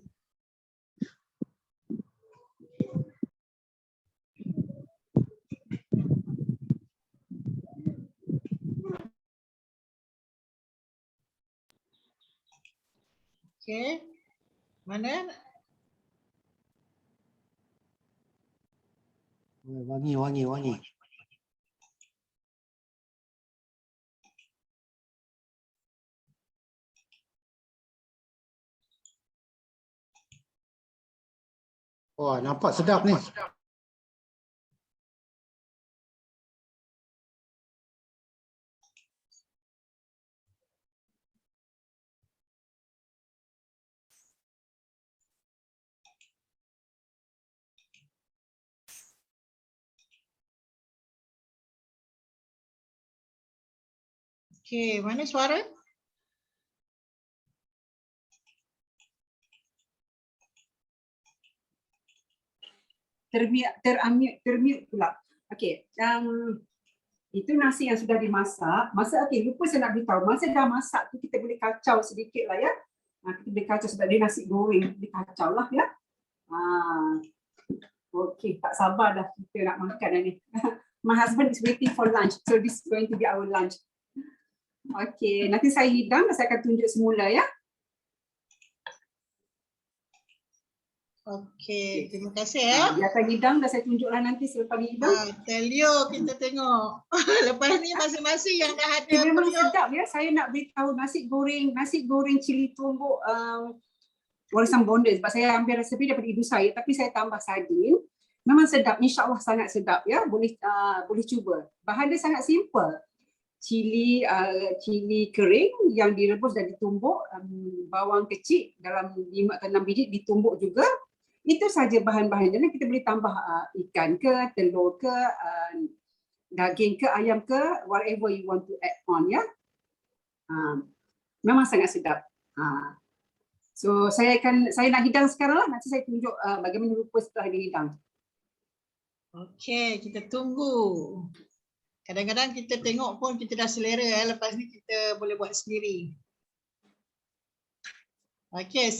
Okey. Mana? Wangi. Wah, nampak sedap ni. Okey, mana suara? Termute pula. Okey, itu nasi yang sudah dimasak. Lupa saya nak beritahu, masa dah masak tu kita boleh kacau sedikit lah ya. Kita boleh kacau sebab dia nasi goreng, dia kacau lah ya. Okey, tak sabar dah kita nak makan dah ni. My husband is waiting for lunch, so this is going to be our lunch. Okey, nanti saya hidang, saya akan tunjuk semula ya. Okey, terima kasih ya. Dia akan hidang, dah saya tunjuklah nanti selepas hidang. Tell you, kita tengok. Lepas ni masing-masing yang dah ada. Memang sedap ya. Saya nak beritahu nasi goreng cili tumbuk warisan bonda. Sebab saya ambil resepi daripada ibu saya, tapi saya tambah sardin. Memang sedap, insya-Allah sangat sedap ya. Boleh cuba. Bahan dia sangat simple. Cili kering yang direbus dan ditumbuk, bawang kecil dalam 5 atau 6 biji ditumbuk juga. Itu saja bahan-bahan. Jadi kita boleh tambah ikan ke, telur ke, daging ke, ayam ke, whatever you want to add on ya. Memang sangat sedap. So saya nak hidang sekarang lah. Nanti saya tunjuk bagaimana rupa setelah dihidang. Okey, kita tunggu. Kadang-kadang kita tengok pun kita dah selera ya. Lepas ni kita boleh buat sendiri. Okey,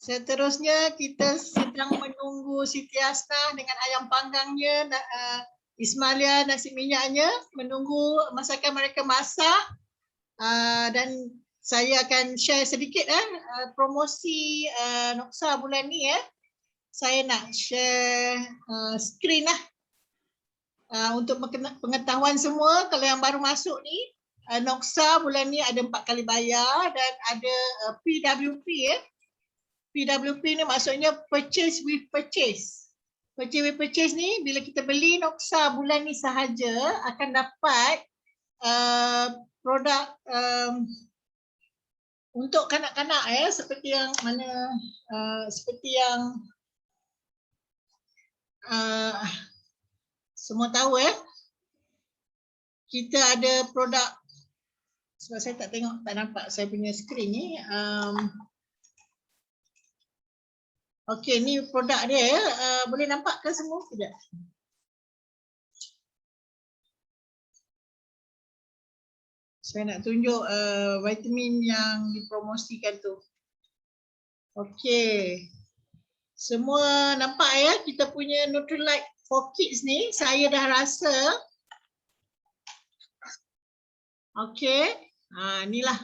Seterusnya kita sedang menunggu Siti Hasnah dengan ayam panggangnya, Ismalia nasi minyaknya, menunggu masakan mereka masak. Dan saya akan share sedikit promosi Noxa bulan ni ya. Saya nak share skrin lah. Untuk pengetahuan semua, kalau yang baru masuk ni, Noxa bulan ni ada 4 kali bayar dan ada PWP ya. PWP ni maksudnya purchase with purchase. Purchase with purchase ni bila kita beli Noxa bulan ni sahaja akan dapat produk untuk kanak-kanak ya, seperti yang semua tahu ya. Kita ada produk, sebab saya tak nampak saya punya skrin ni. Okey, ni produk dia ya. Boleh nampak ke semua tidak? Saya nak tunjuk vitamin yang dipromosikan tu. Okey. Semua nampak ya kita punya Nutrilite for Kids ni saya dah rasa. Okey. Inilah.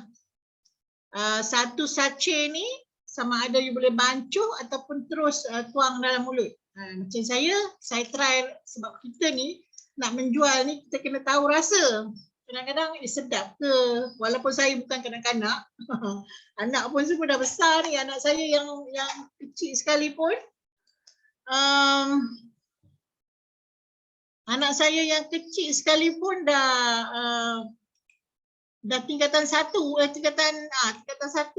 Satu sachet ni sama ada you boleh bancuh ataupun terus tuang dalam mulut. Macam saya try sebab kita ni nak menjual ni kita kena tahu rasa. Kadang-kadang sedap ke, walaupun saya bukan kanak-kanak, anak pun semua dah besar ni, anak saya yang kecil sekalipun. Anak saya yang kecil sekalipun dah tingkatan 1, tingkatan 1 .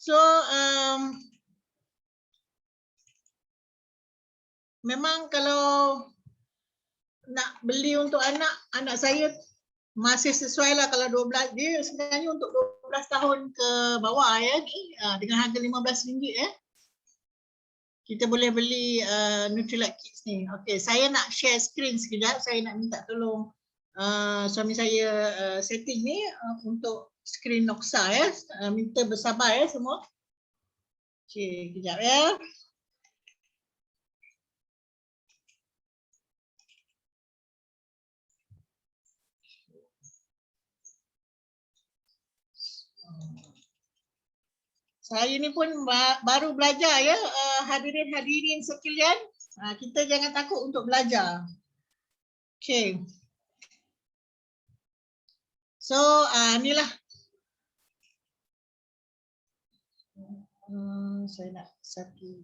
So memang kalau nak beli untuk anak saya masih sesuai lah kalau 12, dia sebenarnya untuk 12 tahun ke bawah ya ni dengan harga RM15 ya. Kita boleh beli Nutrilite Kids ni. Okey, saya nak share screen sekejap, saya nak minta tolong suami saya setting ni untuk skrin Noxa ya. Minta bersabar ya semua. Okey, kejap ya. Saya ni pun baru belajar ya, hadirin sekalian. Kita jangan takut untuk belajar. Okey. So inilah. Saya nak satu.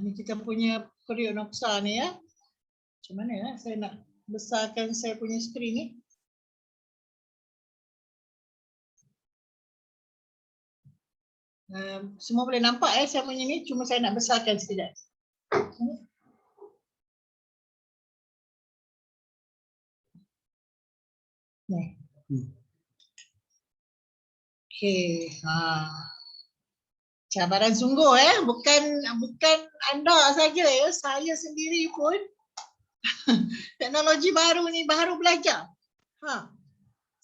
Ni kita punya periuk Noxa ni ya. Macam mana ya? Saya nak besarkan saya punya skrin ni. Semua boleh nampak saya punya ni, cuma saya nak besarkan sekejap. Ni. Okey, cabaran sungguh bukan anda saja ya, saya sendiri pun teknologi baru ni baru belajar.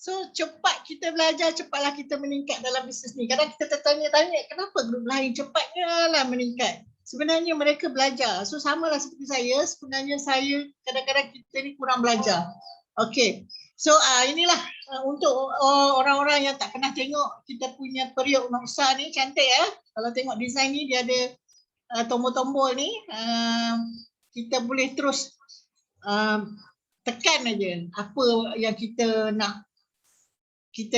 So cepat kita belajar, cepatlah kita meningkat dalam bisnes ni. Kadang kita tertanya-tanya kenapa grup lain cepatnya lah meningkat. Sebenarnya mereka belajar. So samalah seperti saya, sebenarnya saya kadang-kadang kita ni kurang belajar. Okey. So inilah untuk orang-orang yang tak pernah tengok kita punya periuk Noxa ni, cantik ya. Kalau tengok design ni dia ada tombol-tombol ni, kita boleh terus tekan aja apa yang kita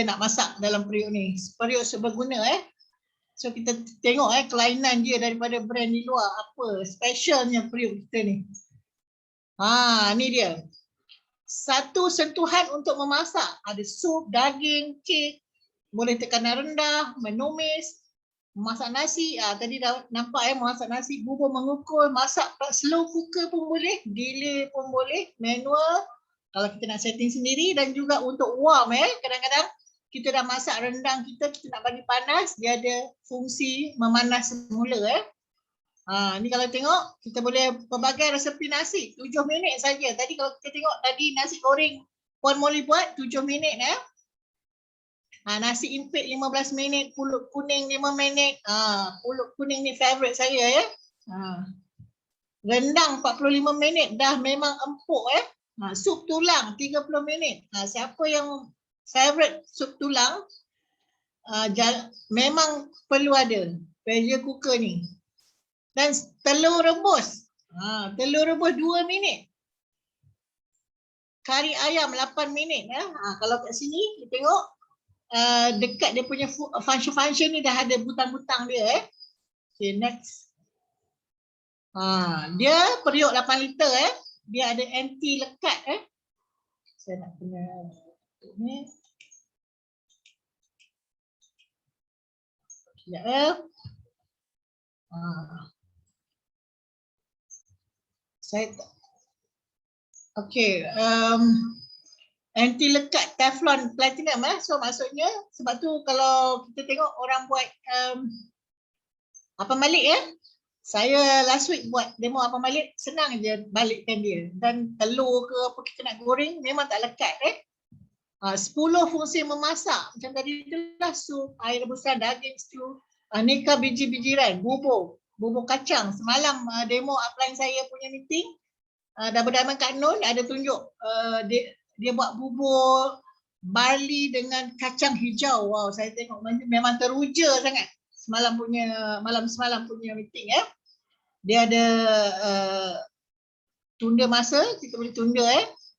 nak masak dalam periuk ni. Periuk seberguna So kita tengok kelainan dia daripada brand di luar, apa specialnya periuk kita ni. Ni dia. Satu sentuhan untuk memasak. Ada sup, daging, kek, boleh tekanan rendah, menumis, masak nasi. Tadi dah nampak masak nasi, bubur mengukur, masak slow cooker pun boleh, delay pun boleh, manual. Kalau kita nak setting sendiri, dan juga untuk warm kadang-kadang kita dah masak rendang kita nak bagi panas, dia ada fungsi memanas semula ni kalau tengok kita boleh pelbagai resepi nasi 7 minit saja. Tadi kalau kita tengok tadi nasi goreng Puan Molly buat 7 minit nasi impit 15 minit, pulut kuning 5 minit. Pulut kuning ni favorite saya Rendang 45 minit dah memang empuk sup tulang 30 minit. Siapa yang favorite sup tulang memang perlu ada pressure cooker ni. Dan telur rebus 2 minit. Kari ayam 8 minit kalau kat sini kita tengok dekat dia punya function ni dah ada butang-butang dia Okay, next. Dia periuk 8 liter dia ada anti lekat Saya nak kena ni. Sekejap Okey, anti lekat Teflon Platinum so maksudnya sebab tu kalau kita tengok orang buat apa malik Saya last week buat demo abang balik, senang je balikkan dia. Dan telur ke apa kita nak goreng memang tak lekat 10 fungsi memasak. Macam tadi itulah sup, air rebusan, daging stew, aneka biji-bijiran, bubur kacang. Semalam demo upline saya punya meeting, Double Diamond Kak Nun ada tunjuk dia buat bubur barley dengan kacang hijau. Wow, saya tengok memang teruja sangat. Malam semalam punya meeting Dia ada tunda masa, kita boleh tunda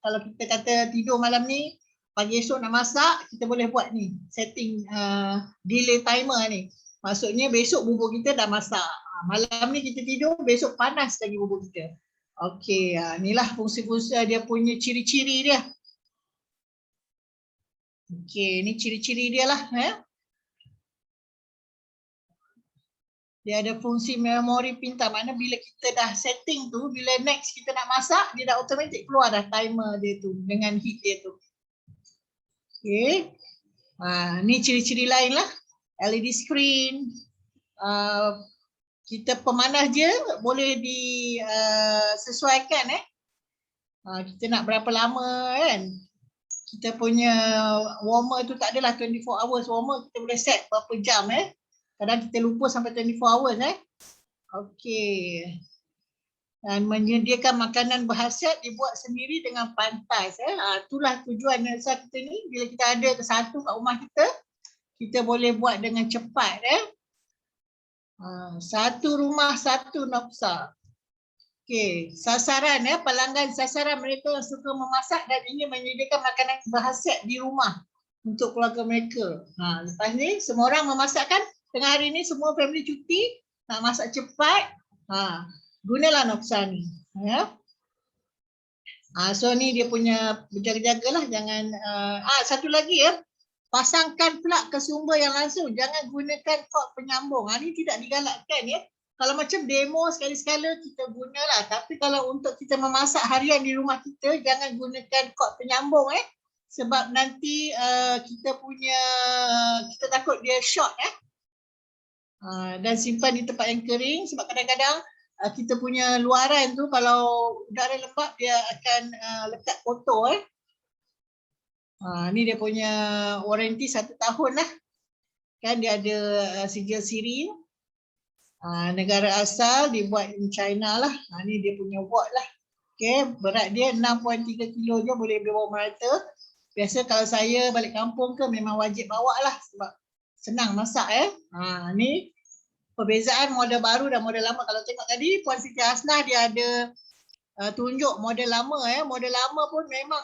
Kalau kita kata tidur malam ni, pagi esok nak masak, kita boleh buat ni, setting delay timer ni. Maksudnya besok bubur kita dah masak. Malam ni kita tidur, besok panas lagi bubur kita. Okey, inilah fungsi-fungsi dia punya ciri-ciri dia. Okey, ni ciri-ciri dia lah. Dia ada fungsi memori pintar. Mana bila kita dah setting tu, bila next kita nak masak, dia dah automatic keluar dah timer dia tu dengan heat dia tu. Okay. Ni ciri-ciri lain lah. LED screen. Kita pemanas je boleh disesuaikan kita nak berapa lama kan. Kita punya warmer tu tak adalah 24 hours warmer. Kita boleh set berapa jam Kadang kita lupa sampai 24 hours Okey. Dan menyediakan makanan berkhasiat dibuat sendiri dengan pantas itulah tujuan Nelsa kita ni. Bila kita ada satu kat rumah kita, kita boleh buat dengan cepat satu rumah satu Nopsa. Okey, sasaran pelanggan sasaran mereka yang suka memasak dan ingin menyediakan makanan berkhasiat di rumah untuk keluarga mereka. Lepas ni semua orang memasak kan? Tengah hari ni semua family cuti, nak masak cepat, gunalah Nopsa ni. So ni dia punya berjaga-jagalah jangan satu lagi pasangkan plug ke sumber yang langsung, jangan gunakan kod penyambung. Ni tidak digalakkan Kalau macam demo sekali-sekala kita gunalah, tapi kalau untuk kita memasak harian di rumah kita, jangan gunakan kod penyambung sebab nanti kita takut dia short dan simpan di tempat yang kering sebab kadang-kadang kita punya luaran tu kalau udara lembap dia akan lekat kotor ni dia punya warranty 1 tahun lah kan. Dia ada sijil siri negara asal, dibuat di China lah. Ni dia punya watt lah. Okay, berat dia 6.3 kilo je, boleh bawa merata. Biasa kalau saya balik kampung ke memang wajib bawa lah sebab senang masak ni perbezaan model baru dan model lama. Kalau tengok tadi Puan Siti Hasnah dia ada tunjuk model lama model lama pun memang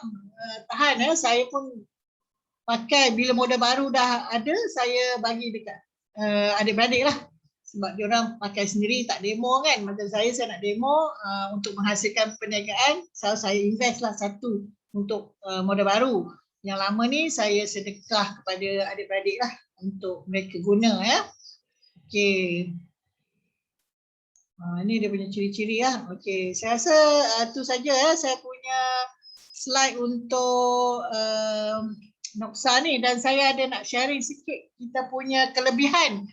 tahan saya pun pakai. Bila model baru dah ada, saya bagi dekat adik-beradik lah sebab dia orang pakai sendiri tak demo kan. Macam saya nak demo untuk menghasilkan perniagaan, saya invest lah satu untuk model baru. Yang lama ni saya sedekah kepada adik-beradik lah untuk mereka guna Okey. Ini dia punya ciri-ciri Okey, saya rasa tu saja saya punya slide untuk Nopsa ni, dan saya ada nak sharing sikit kita punya kelebihan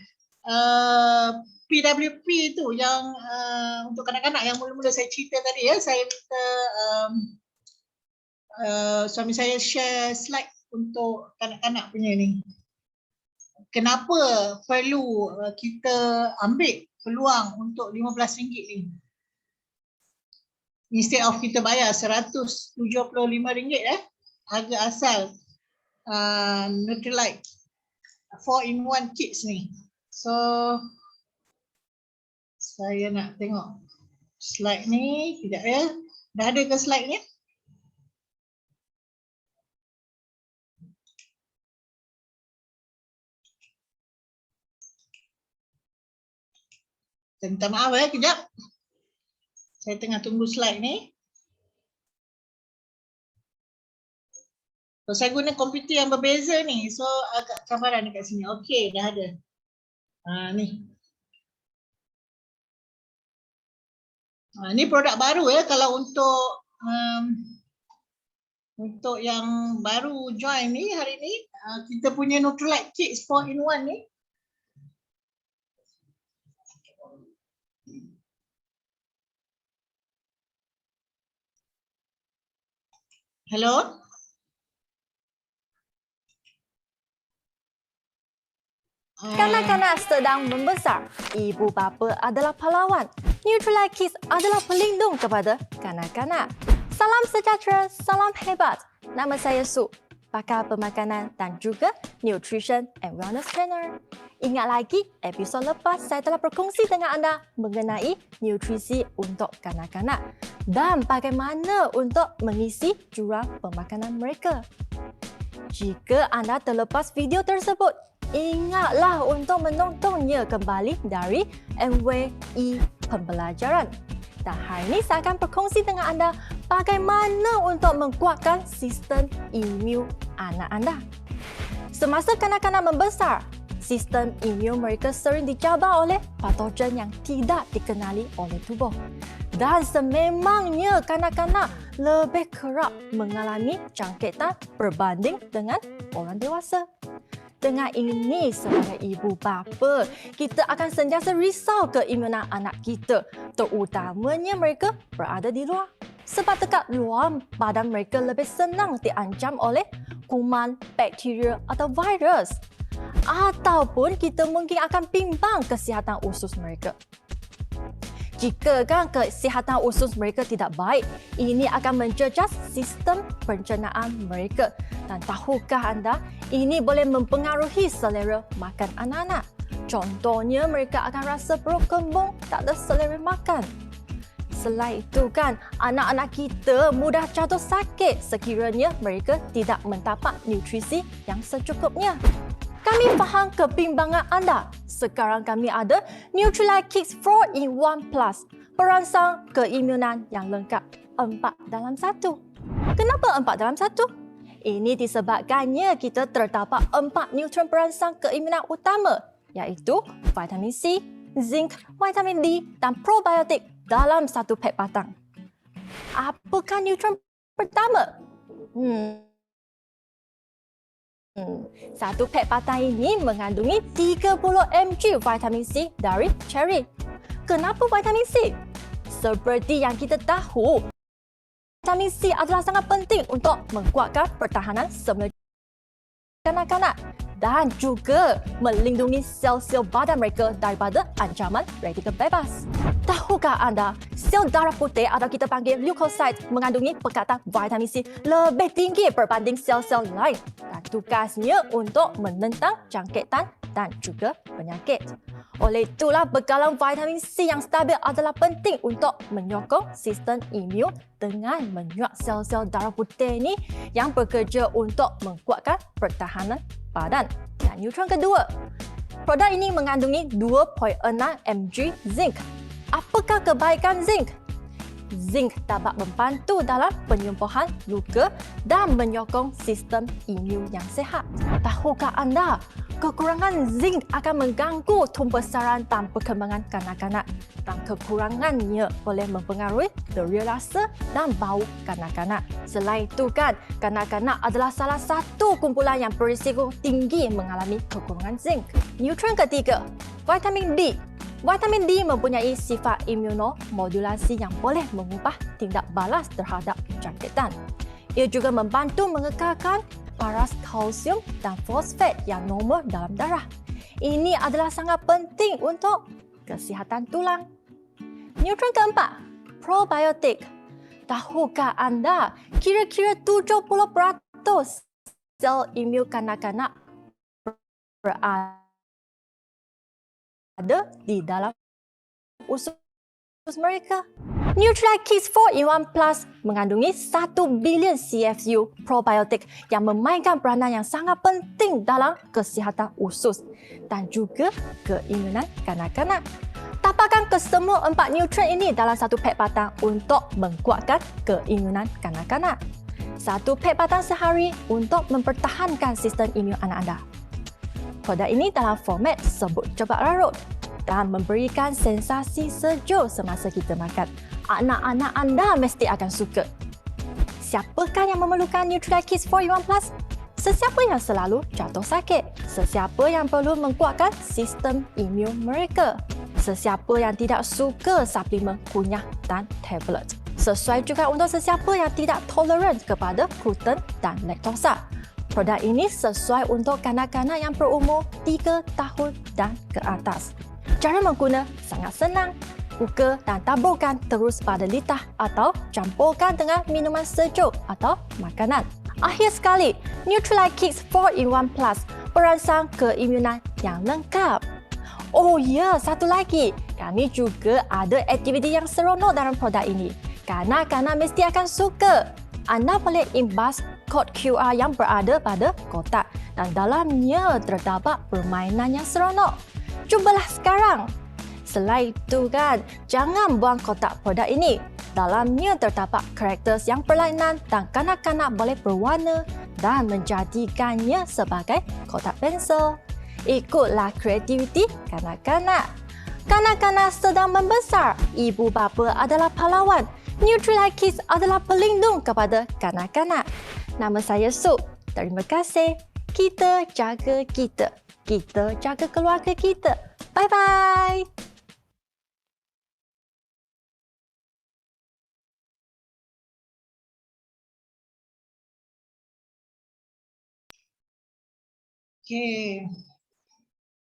PWP tu yang untuk kanak-kanak yang mula-mula saya cerita tadi saya minta suami saya share slide untuk kanak-kanak punya ni. Kenapa perlu kita ambil peluang untuk RM15 ni instead of kita bayar RM175 harga asal Nutrilite 4-in-1 kits ni. So saya nak tengok slide ni, kejap dah ada ke slide ni? Saya minta maaf kejap. Saya tengah tunggu slide ni. So, saya guna komputer yang berbeza ni. So agak cabaran dekat sini. Okey, dah ada. Ni. Ni produk baru kalau untuk yang baru join ni hari ni, kita punya Nutrilite Kits 4-in-1 ni. Hello? Kanak-kanak sedang membesar. Ibu bapa adalah pahlawan. Nutrilite Kids adalah pelindung kepada kanak-kanak. Salam sejahtera, salam hebat. Nama saya Su, pakar pemakanan dan juga nutrition and wellness trainer. Ingat lagi episod lepas saya telah berkongsi dengan anda mengenai nutrisi untuk kanak-kanak dan bagaimana untuk mengisi jurang pemakanan mereka. Jika anda terlepas video tersebut, ingatlah untuk menontonnya kembali dari MWI Pembelajaran. Dan hari ini saya akan berkongsi dengan anda bagaimana untuk menguatkan sistem imun anak anda. Semasa kanak-kanak membesar, sistem imun mereka sering dicabar oleh patogen yang tidak dikenali oleh tubuh. Dan sememangnya kanak-kanak lebih kerap mengalami jangkitan berbanding dengan orang dewasa. Dengan ini, sebagai ibu bapa, kita akan sentiasa risau keimunan anak kita, terutamanya mereka berada di luar. Sebab dekat luar, badan mereka lebih senang diancam oleh kuman, bakteria atau virus. Ataupun kita mungkin akan bimbang kesihatan usus mereka. Jika kesihatan usus mereka tidak baik, ini akan menjejas sistem pencernaan mereka. Dan tahukah anda, ini boleh mempengaruhi selera makan anak-anak. Contohnya, mereka akan rasa perut kembung, tak ada selera makan. Selain itu anak-anak kita mudah jatuh sakit sekiranya mereka tidak mendapat nutrisi yang secukupnya. Kami faham kebimbangan anda. Sekarang kami ada Nutrilite Kids 4-in-1 Plus, perangsang keimunan yang lengkap 4 dalam 1. Kenapa 4 dalam 1? Ini disebabkannya kita terdapat 4 nutrien perangsang keimunan utama, iaitu vitamin C, zinc, vitamin D dan probiotik dalam satu pek batang. Apakah nutrien pertama? Satu pek batang ini mengandungi 30 mg vitamin C dari cherry. Kenapa vitamin C? Seperti yang kita tahu, vitamin C adalah sangat penting untuk menguatkan pertahanan semula kanak-kanak dan juga melindungi sel-sel badan mereka daripada ancaman radikal bebas. Tahukah anda, sel darah putih atau kita panggil leukosit mengandungi pekatan vitamin C lebih tinggi berbanding sel-sel lain dan tugasnya untuk menentang jangkitan dan juga penyakit. Oleh itulah bekalan vitamin C yang stabil adalah penting untuk menyokong sistem imun dengan menyuap sel-sel darah putih ini yang bekerja untuk menguatkan pertahanan badan. Dan nutrien kedua, produk ini mengandungi 2.6 mg zinc. Apakah kebaikan zinc? Zinc dapat membantu dalam penyembuhan luka dan menyokong sistem imun yang sihat. Tahukah anda, kekurangan zinc akan mengganggu pembesaran dan perkembangan kanak-kanak dan kekurangannya boleh mempengaruhi deria rasa dan bau kanak-kanak. Selain itu kanak-kanak adalah salah satu kumpulan yang berisiko tinggi mengalami kekurangan zinc. Nutrien ketiga, vitamin D. Vitamin D mempunyai sifat imunomodulasi yang boleh mengubah tindak balas terhadap jangkitan. Ia juga membantu mengekalkan paras kalsium dan fosfat yang normal dalam darah. Ini adalah sangat penting untuk kesihatan tulang. Nutrien keempat, probiotik. Tahukah anda, kira-kira 70% sel imun kanak-kanak berada di dalam usus mereka. Nutrilite Kids 4-in-1 Plus mengandungi 1 bilion CFU probiotik yang memainkan peranan yang sangat penting dalam kesihatan usus dan juga keimunan kanak-kanak. Tapakkan kesemua 4 nutrien ini dalam satu pek batang untuk menguatkan keimunan kanak-kanak. Satu pek batang sehari untuk mempertahankan sistem imun anak anda. Produk ini dalam format sebut cepat larut dan memberikan sensasi sejuk semasa kita makan. Anak-anak anda mesti akan suka. Siapakah yang memerlukan Nutrilite Kids 4-in-1 Plus? Sesiapa yang selalu jatuh sakit. Sesiapa yang perlu menguatkan sistem imun mereka. Sesiapa yang tidak suka suplemen kunyah dan tablet. sesuai juga untuk sesiapa yang tidak toleran kepada gluten dan laktosa. Produk ini sesuai untuk kanak-kanak yang berumur 3 tahun dan ke atas. Cara mengguna sangat senang. Buka dan taburkan terus pada lidah atau campurkan dengan minuman sejuk atau makanan. Akhir sekali, Nutrilite Kids 4-in-1 Plus beransang keimunan yang lengkap. Oh ya, satu lagi. Kami juga ada aktiviti yang seronok dalam produk ini. Kanak-kanak mesti akan suka. Anda boleh imbas kod QR yang berada pada kotak dan dalamnya terdapat permainan yang seronok. Cubalah sekarang. Selain itu kan, jangan buang kotak produk ini. Dalamnya terdapat karakter yang berlainan dan kanak-kanak boleh berwarna dan menjadikannya sebagai kotak pensel. Ikutlah kreativiti kanak-kanak. Kanak-kanak sedang membesar. Ibu bapa adalah pahlawan. Nutrilite Kids adalah pelindung kepada kanak-kanak. Nama saya Su. Terima kasih. Kita jaga kita. Kita jaga keluarga kita. Bye-bye. Okay.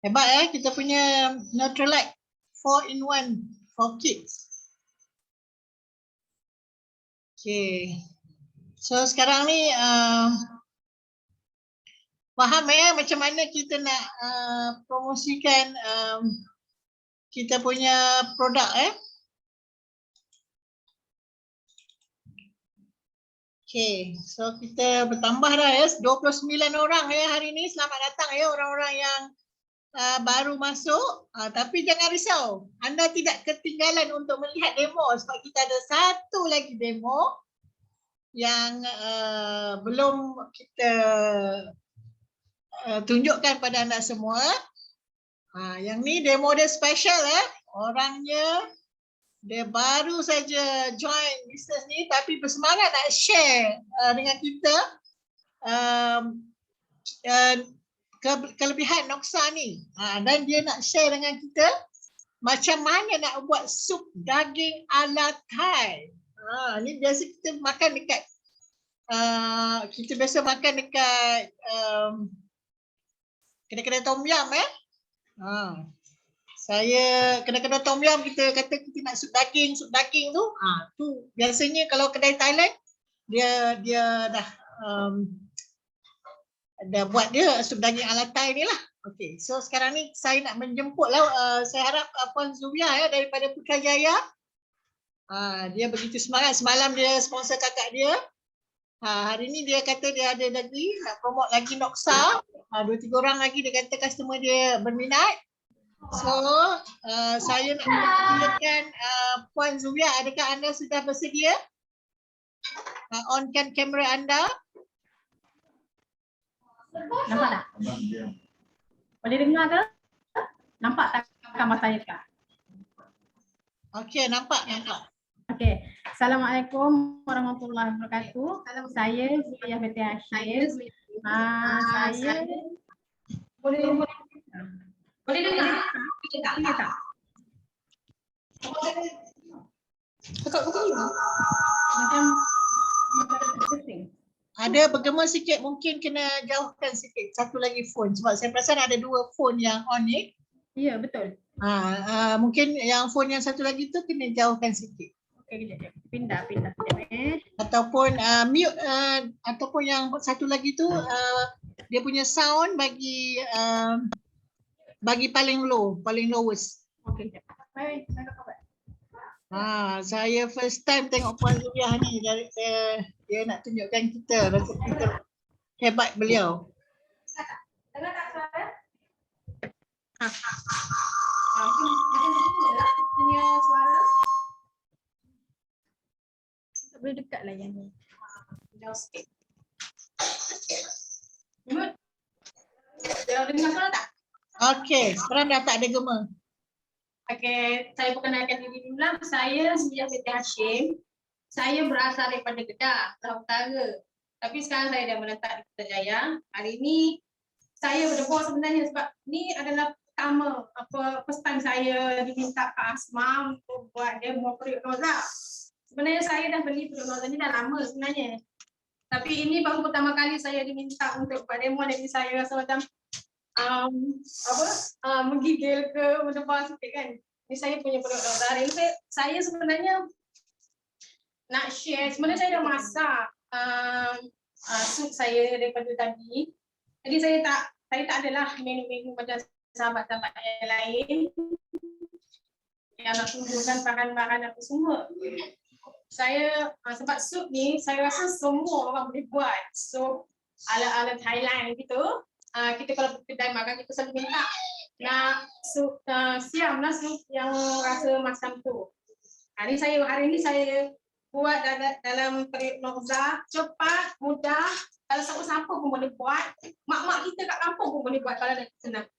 Hebat kita punya Nutrilite 4-in-1 for kids. Okay. So sekarang ni faham macam mana kita nak promosikan kita punya produk Okay, so kita bertambah dah 29 orang hari ni. Selamat datang orang-orang yang baru masuk. Tapi jangan risau, anda tidak ketinggalan untuk melihat demo sebab kita ada satu lagi demo yang belum kita tunjukkan pada anda semua. Yang ni demo dia special orangnya dia baru saja join bisnes ni tapi bersemangat nak share dengan kita kelebihan Noxa ni. Dan dia nak share dengan kita macam mana nak buat sup daging ala Thai. Ni biasa kita makan dekat kedai-kedai tom yum Saya kedai-kedai tom yum kita kata kita nak sup daging tu. Tu biasanya kalau kedai Thailand dia dah buat dia sup daging ala Thai ni lah. Okey, so sekarang ni saya nak menjemput saya harap Puan Zubia daripada Putrajaya. Dia begitu semangat, semalam dia sponsor kakak dia. Hari ni dia kata dia ada lagi nak promote lagi Noxa. 2-3 orang lagi dia kata customer dia berminat. So, saya nak menanyakan Puan Zubia, adakah anda sudah bersedia? Onkan kamera anda. Nampak tak? Boleh dengar ke? Nampak tak kamera saya kak? Okey, nampak. Okey. Assalamualaikum warahmatullahi wabarakatuh. Saya Zubia binti Hashim. Saya boleh dengar tak? Ada bergema sikit, mungkin kena jauhkan sikit satu lagi phone sebab saya perasan ada 2 phone yang on ni. Ya, betul. Mungkin yang phone yang satu lagi tu kena jauhkan sikit. Okey, kejap. Pindah. Ataupun mute ataupun yang satu lagi tu dia punya sound bagi paling lowest. Okey, kejap. Baik, saya cover. Saya first time tengok Puan Zubia ni, dia nak tunjukkan kita rasa kita hebat beliau. Dengar tak suara? Punya suara. Tak boleh dekat lah yang ni. Jauh sikit. Dah dengar suara tak? Okey, sekarang dah tak ada gema. Okey, saya perkenalkan diri dulu lah. Saya Zubia binti Hashim. Saya berasal daripada Kedah, Kedah Utara. Tapi sekarang saya dah menetap di Putrajaya. Hari ini saya berdebur sebenarnya sebab ni adalah first time saya diminta Kak Asma untuk buat demo periuk Noza. sebenarnya saya dah beli periuk Nurza ni dah lama sebenarnya. Tapi ini baru pertama kali saya diminta untuk buat demo, jadi saya rasa macam menggigil ke mendebar sikit kan. Ini saya punya periuk Nurza. Hari ini saya sebenarnya nak share, sebenarnya saya dah masak sup saya daripada tadi. Jadi saya tak adalah menu-menu macam sahabat-sahabat yang lain yang nak tunjukkan bahan-bahan apa semua. Saya sebab sup ni saya rasa semua orang boleh buat. So ala-ala Thailand gitu. Kita kalau pergi kedai makan kita selalu minta nak sup siam lah, sup yang rasa macam tu. Hari ini saya buat dalam periuk Nurza, cepat, mudah. Kalau siapa-siapa pun boleh buat. Mak-mak kita kat kampung pun boleh buat kalau dah senang.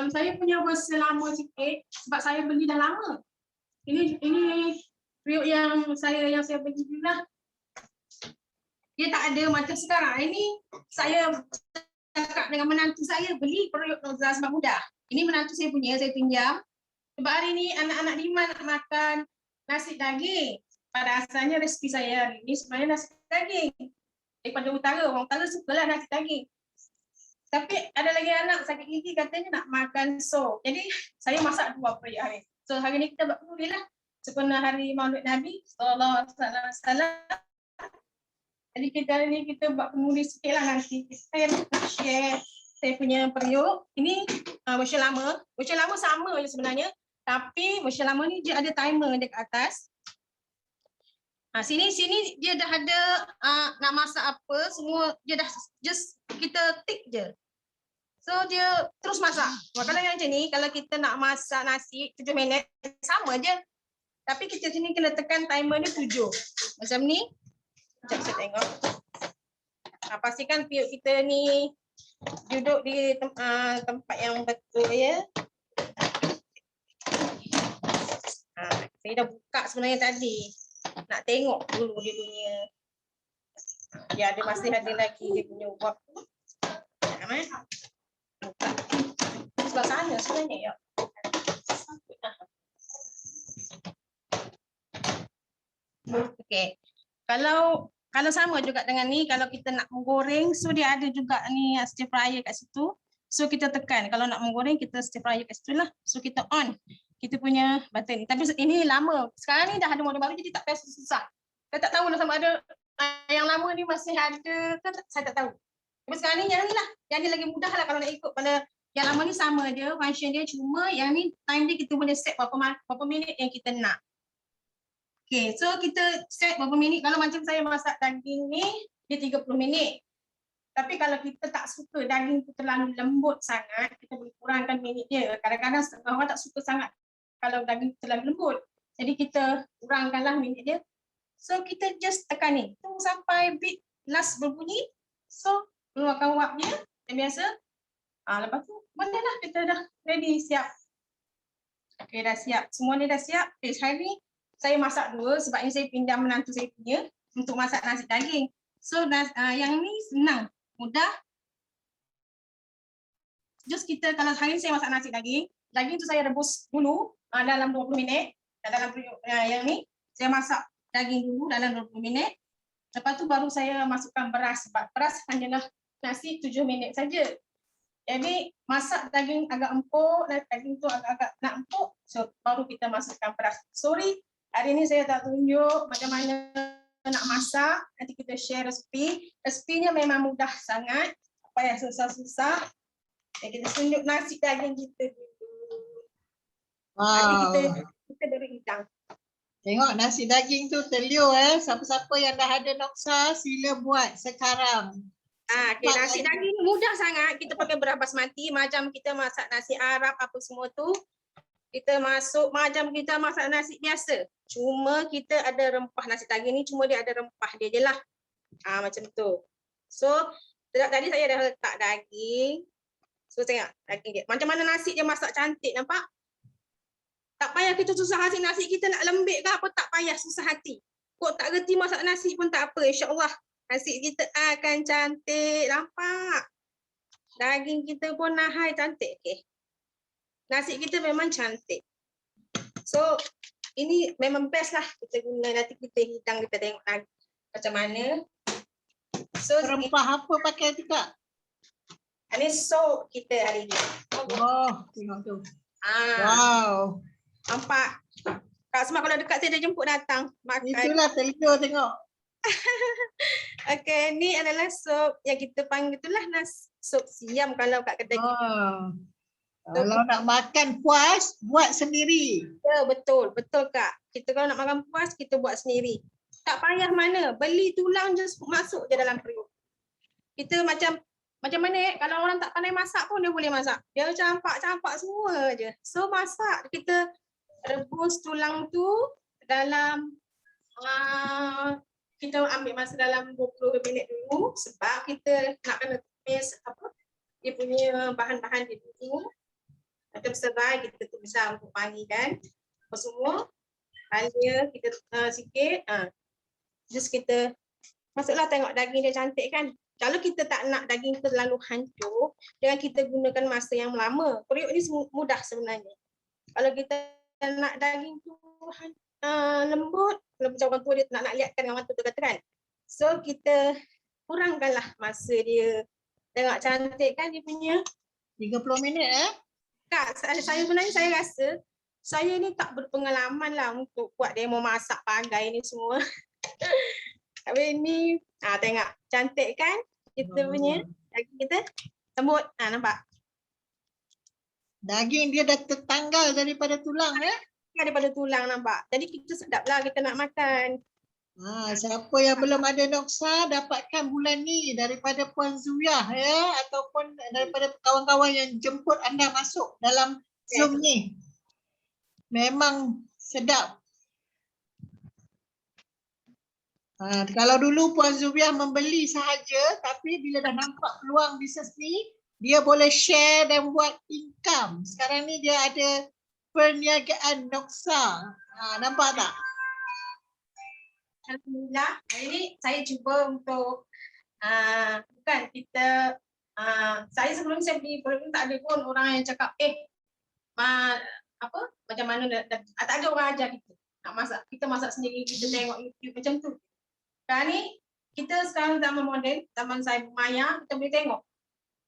Saya punya versi lama sikit sebab saya beli dah lama. Ini periuk yang saya beli dulu lah. Dia tak ada macam sekarang. Ini saya cakap dengan menantu saya beli periuk Nurza sebab mudah. Ini menantu saya punya, saya pinjam. Sebab hari ni anak-anak Lima nak makan nasi daging. Pada asalnya resipi saya hari ni sebenarnya nasi daging. Daripada utara, orang utara sukalah nasi daging. Tapi ada lagi anak sakit gigi katanya nak makan sop. Jadi saya masak 2 periuk hari. So hari ni kita buat kenduri lah. Sempena hari Maulid Nabi SAW. Jadi hari ni kita buat kenduri sikit lah nanti. Saya nak share saya punya periuk. Ini version lama. Version lama sama je sebenarnya. Tapi version lama ni dia ada timer dekat atas. Sini dia dah ada nak masak apa semua, dia dah just kita tick je. So dia terus masak. Kalau yang macam ni, kalau kita nak masak nasi 7 minit sama je. Tapi kita sini kena tekan timer ni 7. Macam ni. Sekejap saya tengok. Pastikan periuk kita ni duduk di tempat yang betul ya. Saya dah buka sebenarnya tadi. Nak tengok dulu dia punya. Ya, dia masih ada lagi dia punya wap. Buka. Sebelah sana sebenarnya ya. Okey. Kalau sama juga dengan ni, kalau kita nak menggoreng, so dia ada juga ni stir fryer kat situ. So kita tekan. Kalau nak menggoreng kita stir fryer kat situ lah. So kita on kita punya button ni. Tapi ini lama. Sekarang ni dah ada model baru jadi tak payah susah. Saya tak tahu lah sama ada yang lama ni masih ada ke, saya tak tahu. Tapi sekarang ni yang ni lah. Yang ni lagi mudah lah kalau nak ikut pada yang lama ni sama dia, function dia, cuma yang ni time dia kita boleh set berapa minit yang kita nak. Okay, so kita set berapa minit. Kalau macam saya masak daging ni, dia 30 minit. Tapi kalau kita tak suka daging tu terlalu lembut sangat, kita boleh kurangkan minit dia. Kadang-kadang setengah orang tak suka sangat kalau daging terlalu lembut. Jadi kita kurangkanlah minit dia. So kita just tekan ni. Tunggu sampai beat last berbunyi. So keluarkan wap dia. Yang biasa. Lepas tu boleh lah kita dah ready, siap. Okay, dah siap. Semua ni dah siap. Okay, hari ni saya masak 2 sebab ni saya pinjam menantu saya punya untuk masak nasi daging. So yang ni senang. Mudah. Just kita kalau hari ni saya masak nasi daging. Daging tu saya rebus dulu dalam 20 minit. Dalam yang ni saya masak daging dulu dalam 20 minit. Lepas tu baru saya masukkan beras. Sebab beras hanyalah nasi 7 minit saja. Jadi masak daging agak empuk, daging tu agak-agak nak empuk. So baru kita masukkan beras. Sorry, hari ni saya tak tunjuk macam mana nak masak. Nanti kita share resipi. Resipinya memang mudah sangat. Tak payah susah-susah. Jadi kita tunjuk nasi daging kita dulu. Wow. Kita beri hidang. Tengok nasi daging tu terliur Siapa-siapa yang dah ada noksa sila buat sekarang. Okay, nasi daging mudah sangat. Kita pakai beras basmati macam kita masak nasi Arab apa semua tu. Kita masuk macam kita masak nasi biasa. Cuma kita ada rempah nasi daging ni, cuma dia ada rempah dia je lah. Macam tu. So tadi saya dah letak daging. So tengok daging dia. Macam mana nasi dia masak cantik, nampak? Tak payah kita susah hati nasi kita nak lembik ke apa, tak payah susah hati. Kok tak reti masak nasi pun tak apa, insya-Allah. Nasi kita akan cantik, nampak? Daging kita pun nahai cantik. Okay. Nasi kita memang cantik. So ini memang best lah kita guna, nanti kita hidang, kita tengok lagi macam mana. So Rempah apa pakai tu Kak? ini so kita hari ni. Oh, tengok tu. Ah, Wow. nampak? Kak Asma kalau dekat saya dah jemput datang makan. Itulah telur tengok. Okey, ni adalah sup yang kita panggil itulah sup siam kalau kat kedai kita. Kalau nak makan puas, buat sendiri. Ya, betul Kak. Kita kalau nak makan puas, kita buat sendiri. Tak payah mana, beli tulang je masuk je dalam periuk. Kita macam mana kalau orang tak pandai masak pun dia boleh masak. Dia campak semua je. So masak, kita rebus tulang tu dalam kita ambil masa dalam 20 minit dulu sebab kita nak kena tumis dia punya bahan-bahan dia dulu. Macam serai kita tumis untuk pagi kan. Apa semua. Alia kita sikit. Just kita masuklah, tengok daging dia cantik kan. Kalau kita tak nak daging kita terlalu hancur, dengan kita gunakan masa yang lama. Periuk ni mudah sebenarnya. Kalau kita nak daging tu lembut, kalau macam orang tua dia nak lihatkan dengan mata tu kata kan. So kita kurangkanlah masa dia. Tengok cantik kan dia punya. 30 minit Kak, saya sebenarnya saya rasa saya ni tak berpengalaman lah untuk buat demo masak pagai ni semua. Tapi ni tengok cantik kan kita punya daging kita lembut. Nampak? Daging dia dah tertanggal daripada tulang daripada tulang nampak. Jadi kita sedaplah kita nak makan. Siapa yang belum ada Noxa dapatkan bulan ni daripada Puan Zuriah ataupun daripada kawan-kawan yang jemput anda masuk dalam Zoom ni. Memang sedap. Kalau dulu Puan Zuriah membeli sahaja, tapi bila dah nampak peluang bisnes ni, dia boleh share dan buat income. Sekarang ni dia ada perniagaan Noxa. Nampak tak? Alhamdulillah, hari ni saya cuba untuk bukan kita saya sebelum saya beli produk tak ada pun orang yang cakap macam mana tak ada orang ajar kita nak masak. Kita masak sendiri, kita tengok YouTube macam tu. Sekarang ni kita sekarang zaman moden, zaman saya maya, kita boleh tengok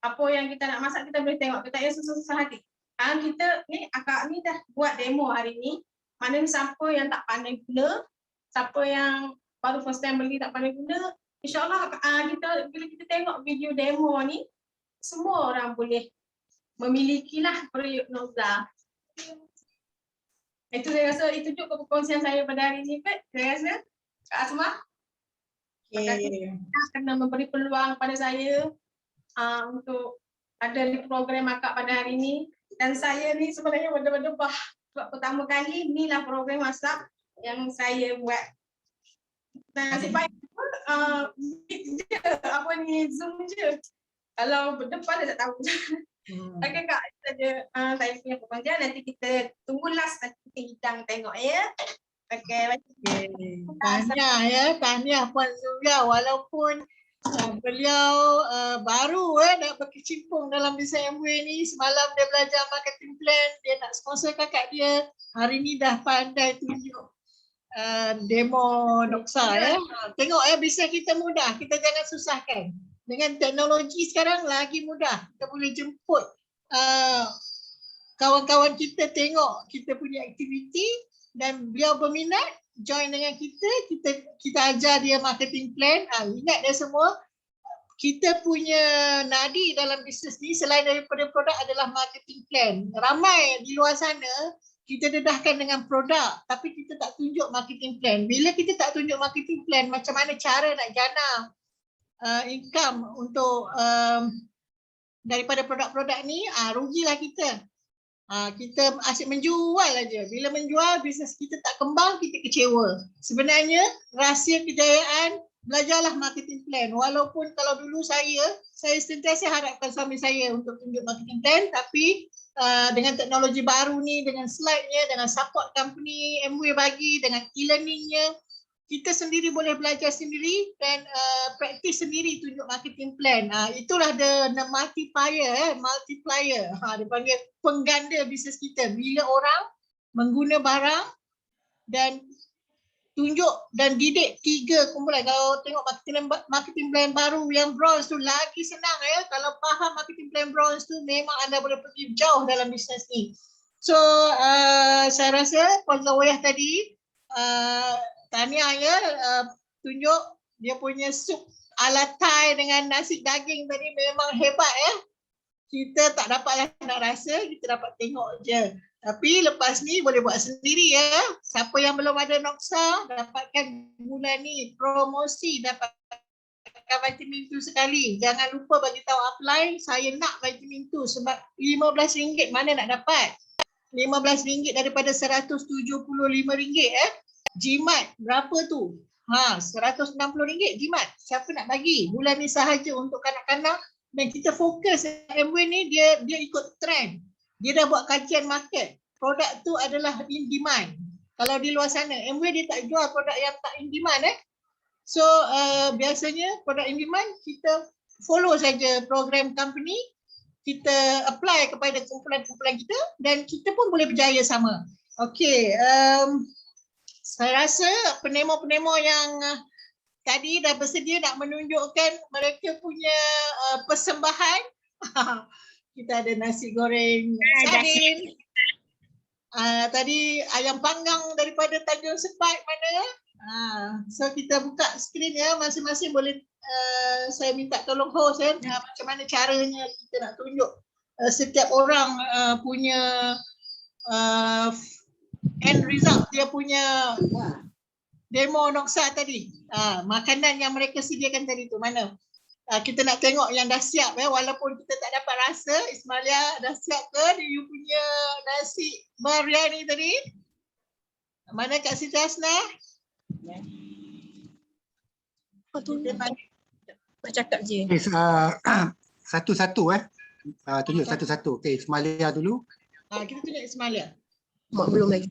apa yang kita nak masak, kita boleh tengok. Kita tak payah susah-susah hati. Sekarang kita ni akak ni dah buat demo hari ni. Mana siapa yang tak pandai guna, siapa yang baru first time beli tak pandai guna, insyaAllah kita bila kita tengok video demo ni, semua orang boleh memilikilah periuk Noxa. Itu saya rasa itu juga perkongsian saya pada hari ni, Pat. Saya rasa Kak Asma kena memberi peluang pada saya untuk ada di program akak pada hari ni. Dan saya ni sebenarnya berdebah sebab pertama kali inilah program masak yang saya buat. Nasib baik Zoom je. Kalau berdepan dia tak tahu. Okey Kak, saja saya punya perkongsian, nanti kita tunggu last nanti kita hidang tengok ya. Okey. Tahniah Puan Zuriah, walaupun beliau baru nak berkecimpung dalam desain MWay ni. Semalam dia belajar marketing plan, dia nak sponsor kakak dia. Hari ni dah pandai tunjuk demo Noxa Tengok bisnes kita mudah, kita jangan susahkan. Dengan teknologi sekarang lagi mudah. Kita boleh jemput kawan-kawan kita tengok kita punya aktiviti dan beliau berminat join dengan kita ajar dia marketing plan. Ingat dia semua, kita punya nadi dalam bisnes ni selain daripada produk adalah marketing plan. Ramai di luar sana kita dedahkan dengan produk tapi kita tak tunjuk marketing plan. Bila kita tak tunjuk marketing plan, macam mana cara nak jana income untuk daripada produk-produk ni, rugilah kita. Kita asyik menjual aja. Bila menjual, bisnes kita tak kembang, kita kecewa. Sebenarnya rahsia kejayaan, belajarlah marketing plan. Walaupun kalau dulu saya sentiasa harapkan suami saya untuk tunjuk marketing plan, tapi dengan teknologi baru ni, dengan slide-nya, dengan support company MWay bagi, dengan e-learning-nya, kita sendiri boleh belajar sendiri dan praktis sendiri tunjuk marketing plan. Itulah the multiplier. Dia panggil pengganda bisnes kita. Bila orang mengguna barang dan tunjuk dan didik 3 kumpulan. Kalau tengok marketing plan baru yang bronze tu lagi senang ya. Kalau faham marketing plan bronze tu memang anda boleh pergi jauh dalam bisnes ni. So saya rasa Puan Zawiyah tadi tahniah ya, tunjuk dia punya sup ala Thai dengan nasi daging tadi memang hebat ya. Kita tak dapatlah nak rasa, kita dapat tengok je. Tapi lepas ni boleh buat sendiri ya. Siapa yang belum ada Noxa, dapatkan bulan ni promosi, dapatkan vitamin tu sekali. Jangan lupa bagi tahu upline, saya nak vitamin tu sebab RM15 mana nak dapat. RM15 daripada RM175 Jimat berapa tu? RM160 jimat. Siapa nak bagi? Bulan ni sahaja untuk kanak-kanak dan kita fokus Amway ni dia ikut trend. Dia dah buat kajian market. Produk tu adalah in demand. Kalau di luar sana, Amway dia tak jual produk yang tak in demand So biasanya produk in demand kita follow saja program company, kita apply kepada kumpulan-kumpulan kita dan kita pun boleh berjaya sama. Okey, saya rasa penemo-penemo yang tadi dah bersedia nak menunjukkan mereka punya persembahan. Kita ada nasi goreng sardin. Tadi ayam panggang daripada Tanjung Sepat mana? So kita buka skrin ya, masing-masing boleh saya minta tolong host ya, macam mana caranya kita nak tunjuk setiap orang punya end result dia punya demo Noxa tadi. Makanan yang mereka sediakan tadi tu mana? Kita nak tengok yang dah siap ya, walaupun kita tak dapat rasa. Ismalia dah siap ke you punya nasi biryani tadi? Mana Kak Siti Hasnah? Bercakap je. Satu-satu tunjuk satu-satu. Okey, Ismalia dulu. Kita tunjuk Ismalia. Mak belum lagi.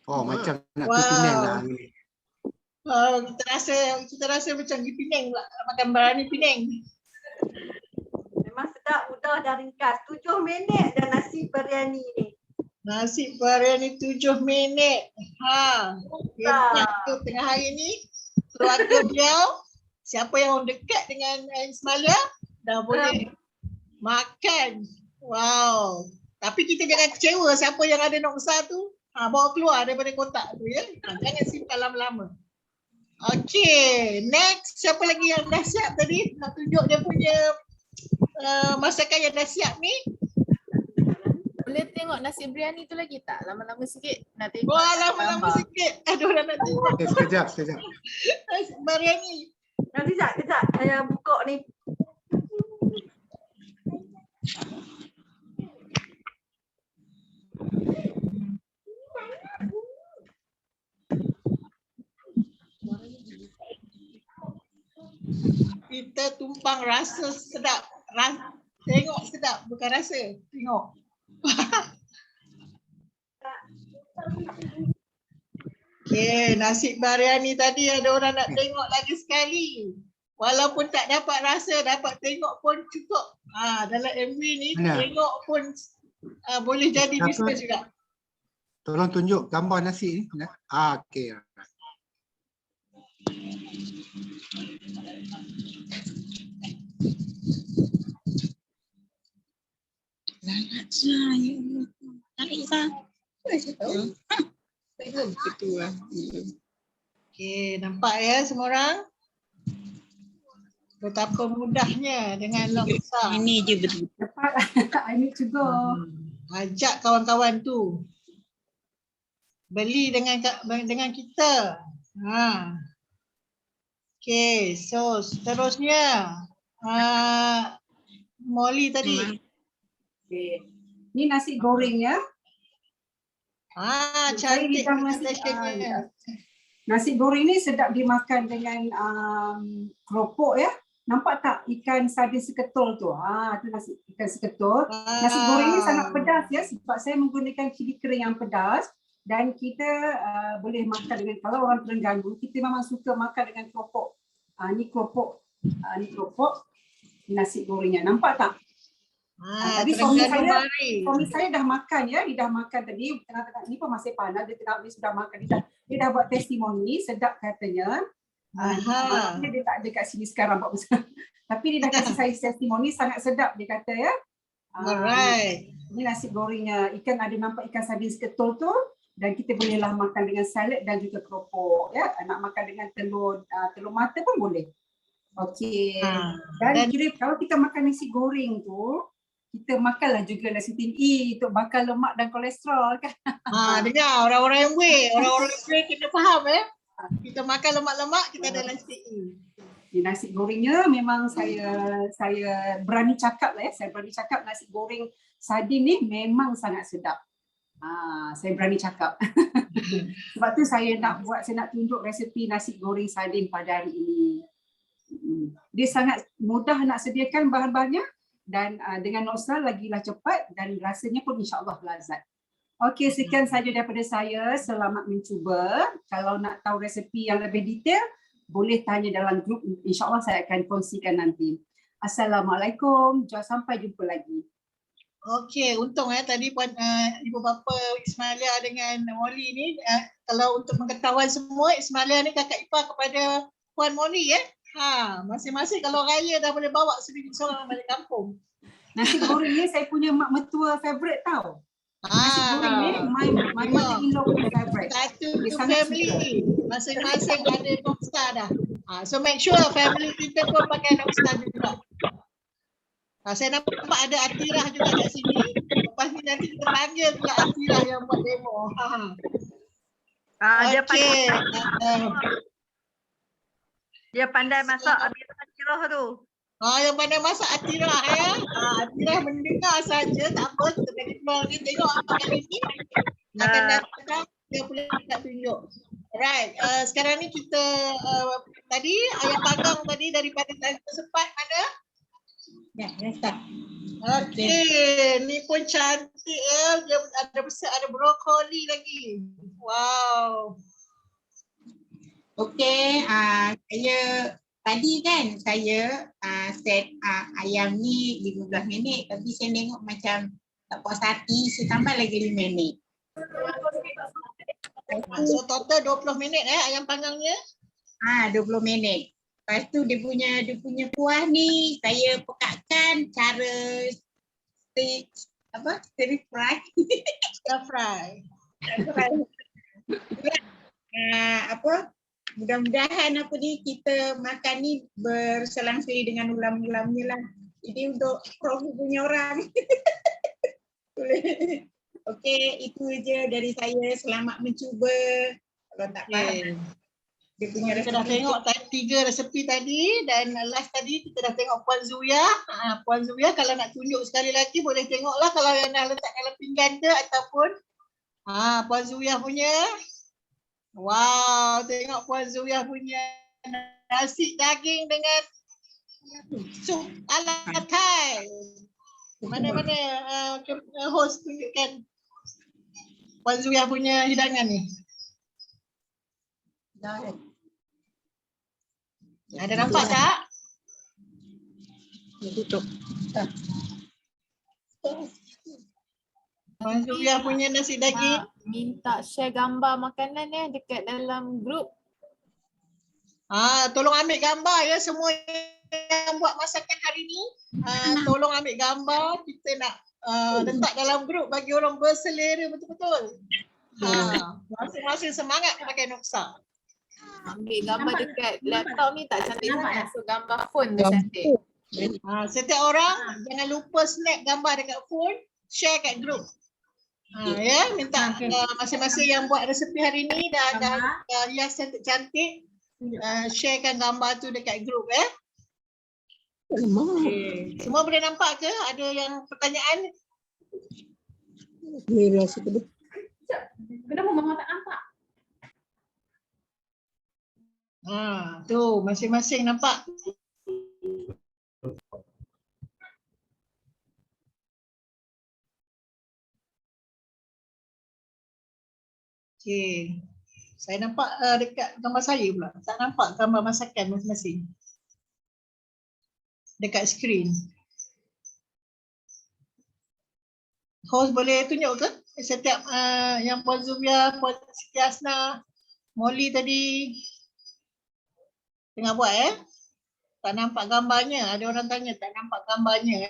Oh, macam nak pergi Penang lah ni. Kita rasa macam di Penang pula, makan biryani Penang. Memang sedap, mudah dan ringkas. 7 minit dah nasi biryani ni. Nasi biryani 7 minit. Hebat tengah hari ni. Keluarga beliau, siapa yang dekat dengan Ismalia, dah boleh makan. Wow. Tapi kita jangan kecewa siapa yang ada Noxa tu. Bawa keluar daripada kotak tu ya. Jangan simpan lama-lama. Okey, next siapa lagi yang dah siap tadi? Nak tunjuk dia punya masakan yang dah siap ni. Boleh tengok nasi biryani tu lagi tak? Lama-lama sikit nak tengok. Wah, lama-lama sikit. Aduh, dah nak tengok. Okay, sekejap. Nasi biryani. Kejap. Saya buka ni. Kita tumpang rasa sedap. Tengok sedap, bukan rasa. Tengok. Okay, nasi biryani tadi ada orang nak tengok lagi sekali. Walaupun tak dapat rasa, dapat tengok pun cukup. Dalam MV ni, tengok pun boleh jadi bisnes juga. Tolong tunjuk gambar nasi ni. Okey. Okey, nampak ya semua orang? Betapa mudahnya dengan Noxa. Ini je betul. I need to go. Ajak kawan-kawan tu beli dengan kita. Okey, so seterusnya Molly tadi. Okay. Ni nasi goreng ya. Cantik presentationnya. Nasi goreng ni sedap dimakan dengan keropok ya. Nampak tak ikan sardin seketul tu? Tu nasi ikan seketul. Nasi goreng ni sangat pedas ya sebab saya menggunakan cili kering yang pedas dan kita boleh makan dengan, kalau orang Terengganu kita memang suka makan dengan keropok. Ni keropok. Ni keropok. Nasi gorengnya. Nampak tak? Tadi suami Terengganu saya dah makan ya, dia dah makan tadi, tengah-tengah ni pun masih panas, dia sudah makan, dia dah buat testimoni, sedap katanya. Dia tak ada kat sini sekarang buat besar. Tapi dia dah kasih saya testimoni sangat sedap dia kata ya. Alright. Ini nasi gorengnya, ikan ada nampak ikan sardin seketul tu, dan kita bolehlah makan dengan salad dan juga keropok ya. Nak makan dengan telur mata pun boleh. Okey. Dan kira kalau kita makan nasi goreng tu, kita makanlah juga lecithin E untuk bakar lemak dan kolesterol kan. Dengar orang-orang yang orang-orang yang kena faham Kita makan lemak-lemak, kita ada lecithin E. Nasi gorengnya memang saya berani cakap lah ya. Saya berani cakap nasi goreng sardin ni memang sangat sedap. Saya berani cakap. Sebab tu saya nak tunjuk resepi nasi goreng sardin pada hari ini. Dia sangat mudah nak sediakan bahan-bahannya dan dengan Noksa lagilah cepat dan rasanya pun insya-Allah lazat. Okey, sekian saja daripada saya. Selamat mencuba. Kalau nak tahu resepi yang lebih detail, boleh tanya dalam grup. InsyaAllah saya akan kongsikan nanti. Assalamualaikum. Sampai jumpa lagi. Okey, untung tadi Ibu Bapa Ismailia dengan Molly ni, kalau untuk pengetahuan semua, Ismailia ni kakak ipar kepada Puan Molly masing-masing kalau raya dah boleh bawa sendiri seorang balik kampung. Nasi goreng ni saya punya mak mertua favourite tau. Nasi goreng ni my mother-in-law punya favourite. Satu family, masing-masing ada Noksa dah. So make sure family kita pun pakai Noksa juga. Saya nampak ada Atirah juga kat sini. Lepas ni nanti kita panggil pula Atirah yang buat demo. Okey. Dia pandai masak Atirah tu. Yang pandai masak Atirah Atirah mendengar saja, tak apa, kita bagi peluang dia tengok apa kali ni. Akan datang dia boleh nak tunjuk. Alright, sekarang ni kita tadi ayam panggang tadi daripada sepat mana? Ya, start. Okey, ni pun cantik dia ada brokoli lagi. Wow. Okey, saya tadi kan saya set ayam ni 15 minit tapi saya tengok macam tak puas hati, saya tambah lagi 5 minit. So total 20 minit ayam panggangnya? 20 minit. Lepas tu dia punya kuah ni saya pekatkan cara stir fry. Stir fry. Mudah-mudahan kita makan ni berselang-seli dengan ulam-ulamnya lah. Jadi untuk prof punya orang. Okey, itu je dari saya. Selamat mencuba. Kalau tak faham. Kita dah tengok 3 resepi tadi dan last tadi kita dah tengok Puan Zuya. Puan Zuya kalau nak tunjuk sekali lagi boleh tengoklah kalau yang dah letak dalam pinggan ke ataupun Puan Zuya punya. Wow, tengok Puan Zuya punya nasi daging dengan sup ala Thai. Mana-mana host tunjukkan Puan Zuya punya hidangan ni. Ada nampak tak? Tutup. Puan Zuya punya nasi daging. Minta share gambar makanan dekat dalam grup. Tolong ambil gambar ya semua yang buat masakan hari ni. Tolong ambil gambar, kita nak letak dalam grup bagi orang berselera betul-betul. Masing-masing semangat pakai Noksa. Ambil gambar dekat laptop ni tak cantik sangat. So gambar phone tu cantik. Setiap orang jangan lupa snap gambar dekat phone, share kat grup. Minta masing-masing yang buat resepi hari ni dah hias cantik-cantik, sharekan gambar tu dekat grup Okay. Semua boleh nampak ke? Ada yang pertanyaan? Kenapa mama tak nampak? Tu masing-masing nampak. Okey. Saya nampak dekat gambar saya pula. Tak nampak gambar masakan masing-masing. Dekat skrin. Host boleh tunjuk ke setiap yang Puan Zubia, Puan Siti Hasna, Molly tadi tengah buat tak nampak gambarnya. Ada orang tanya tak nampak gambarnya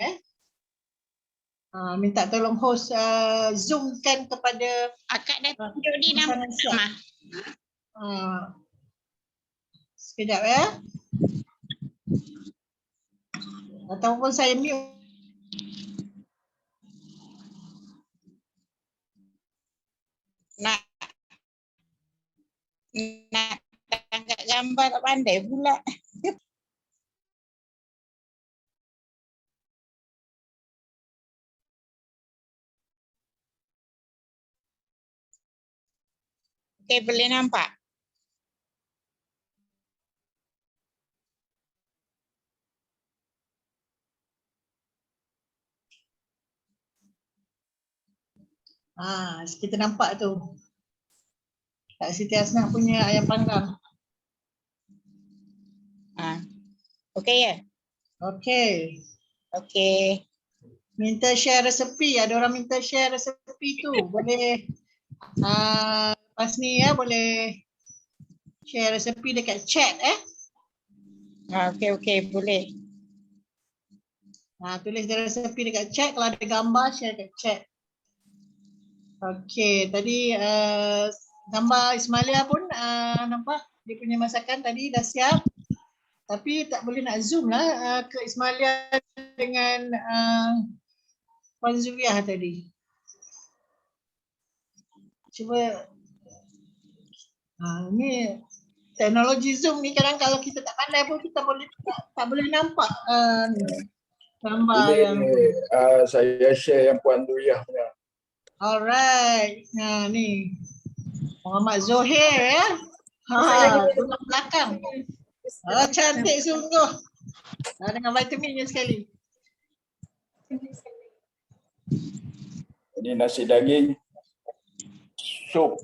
minta tolong host zoomkan kepada Akak dah tunjuk ni nampak mah. Sekejap ataupun saya mute. Nak angkat gambar tak pandai pula. Okey, boleh nampak? Kita nampak tu. Kak Siti Hasnah punya ayam panggang. Okey ya? Okey. Okey. Minta share resepi. Ada orang minta share resepi tu. Boleh lepas ni boleh share resepi dekat chat Okey, boleh. Tulis resepi dekat chat. Kalau ada gambar share dekat chat. Okey, tadi gambar Ismailia pun nampak dia punya masakan tadi dah siap. Tapi tak boleh nak zoom lah ke Ismailia dengan Puan Zubiah tadi. Cuba ni teknologi zoom ni kadang kalau kita tak pandai pun kita boleh tak boleh nampak gambar yang saya share yang Puan Duyah punya. Alright. Ni Muhammad Zohir tengok belakang. Cantik sungguh. Dengan vitaminnya sekali. Ini nasi daging sup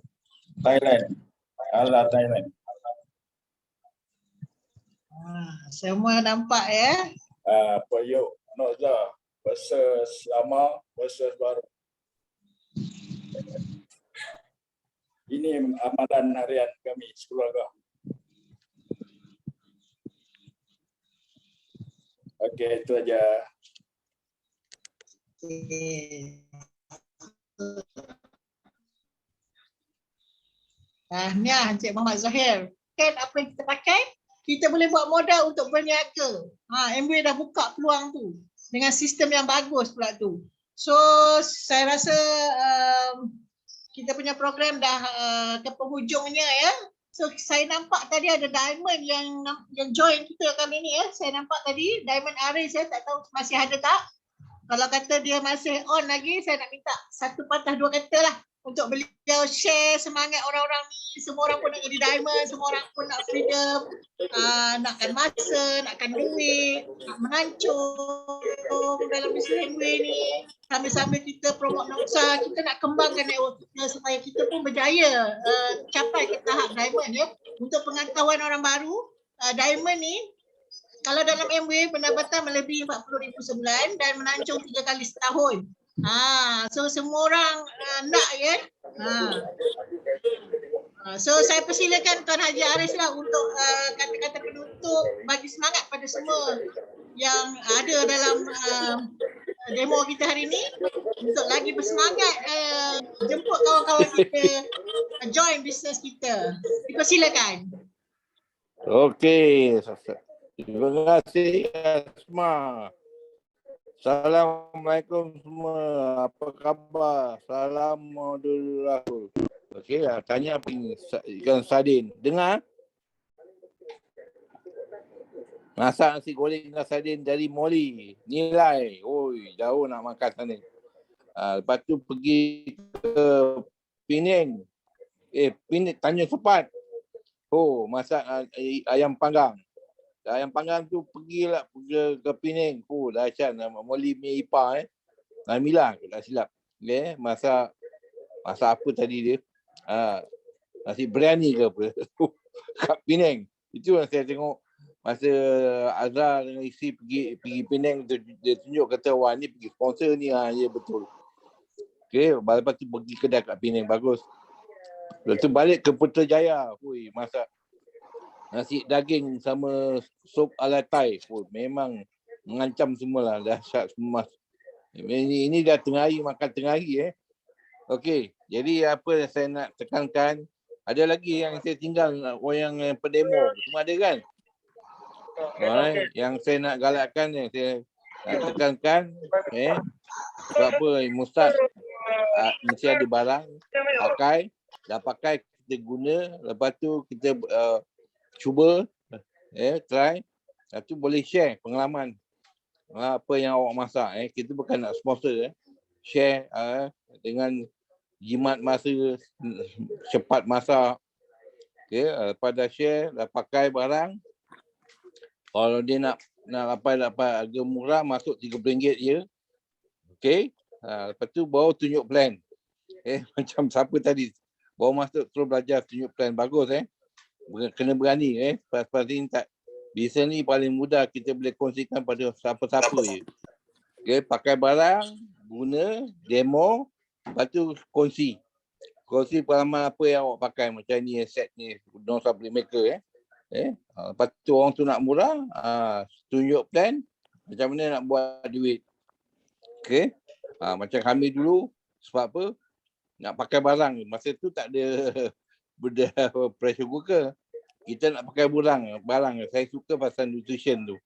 Thailand. Ala Thailand. Semua nampak Periuk Nokza versus lama versus baru. Ini amalan harian kami sekeluarga. Okey, itu aja. Ni Encik Muhammad Zahir. Kan apa yang kita pakai, kita boleh buat modal untuk berniaga. MWay dah buka peluang tu dengan sistem yang bagus pula tu. So saya rasa kita punya program dah ke penghujungnya So saya nampak tadi ada Diamond yang join kita kali ni Saya nampak tadi Diamond Aris tak tahu masih ada tak. Kalau kata dia masih on lagi, saya nak minta satu patah dua kata lah untuk beliau share semangat orang-orang ni. Semua orang pun nak jadi diamond, semua orang pun nak freedom, nakkan masa, nakkan duit, nak menancung dalam bisnes MWay ni. Sambil-sambil kita promote Noksa, kita nak kembangkan network kita supaya kita pun berjaya capai ke tahap diamond Untuk pengetahuan orang baru, diamond ni kalau dalam MWay pendapatan melebihi 40,000 sebulan dan menancung 3 kali setahun. So semua orang nak So saya persilakan Tuan Haji Aris lah untuk kata-kata penutup, bagi semangat pada semua yang ada dalam demo kita hari ini untuk lagi bersemangat jemput kawan-kawan kita join bisnes kita. Dipersilakan. Okey. Terima kasih Asma. Assalamualaikum semua. Apa khabar? Salam Maudul Rasul. Okey, tanya apa ini? Ikan sardin. Dengar? Masak nasi goreng ikan sardin dari Molly. Nilai. Oi, jauh nak makan sana. Lepas tu pergi ke Penang. Penang, Tanjung Sepat. Masak ayam panggang. Ayam panggang tu pergilah ke Penang. Dahsyat nama Molly punya ipar Namilah tak silap. Masak apa tadi dia? Nasi biryani ke apa? Kat Penang. Itu yang saya tengok masa Azhar dengan isteri pergi Penang, dia tunjuk kata wah ni pergi sponsor ni ya betul. Okey, lepas tu pergi kedai kat Penang, bagus. Lepas tu balik ke Putrajaya. Hui, masak nasi daging sama sup ala Thai. Hui, memang mengancam semualah. Dahsyat semua. Ini dah tengah hari, makan tengah hari. Okey, jadi apa yang saya nak tekankan, ada lagi yang saya tinggal, orang yang pendemo. Semua ada kan? Yang saya nak galakkan, yang saya nak tekankan, sebab apa, Ustaz mesti ada barang, pakai, dah pakai kita guna, lepas tu kita cuba, try, lepas tu boleh share pengalaman apa yang awak masak. Kita bukan nak sponsor, share dengan jimat masa, cepat masak. Okay, lepas dah share, dah pakai barang, kalau dia nak dapat harga murah, masuk RM30 je. Okay, lepas tu baru tunjuk plan. Macam siapa tadi, baru masuk terus belajar tunjuk plan. Bagus. Kena berani. Lepas ni tak, bisa ni paling mudah kita boleh kongsikan pada siapa-siapa je. Okay, pakai barang, guna, demo, lepas tu kongsi pengalaman apa yang awak pakai. Macam ni set ni, non supplement maker. Lepas tu orang tu nak murah, tunjuk plan macam mana nak buat duit. Okay, macam kami dulu, sebab apa, nak pakai barang. Masa tu tak ada benda pressure cooker. Kita nak pakai barang. Saya suka pasal nutrition tu.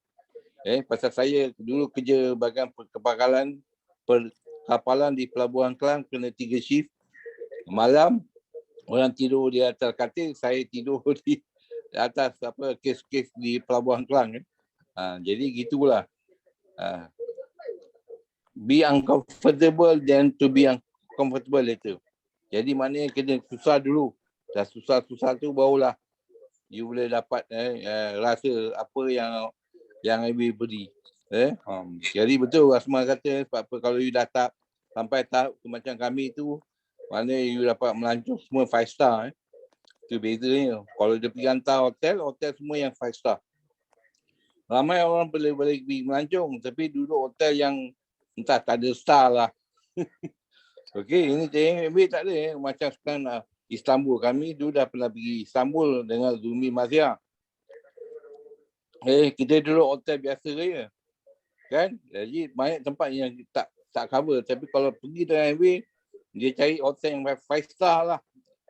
Pasal saya dulu kerja bahagian perkapalan di Pelabuhan Kelang, kena 3 shift. Malam orang tidur di atas katil, saya tidur di atas kes-kes di Pelabuhan Kelang. Jadi gitulah. Be uncomfortable than to be uncomfortable later. Jadi maknanya kena susah dulu. Dah susah-susah tu barulah you boleh dapat rasa apa yang Ibu beri. Jadi betul Asma kata, sebab apa, kalau you dah sampai tahap macam kami tu, mana you dapat melancong semua 5 star. Itu bezanya. Kalau dia pergi hantar hotel semua yang 5 star. Ramai orang boleh pergi melancong, tapi duduk hotel yang entah tak ada star lah. Okey, ini TMB tak ada. Macam sekarang Istanbul, kami dulu dah pernah pergi Istanbul dengan Zumi Mazia. Kita duduk hotel biasa je. Kan? Jadi banyak tempat yang tak cover. Tapi kalau pergi dengan MB, dia cari hotel yang 5 star lah.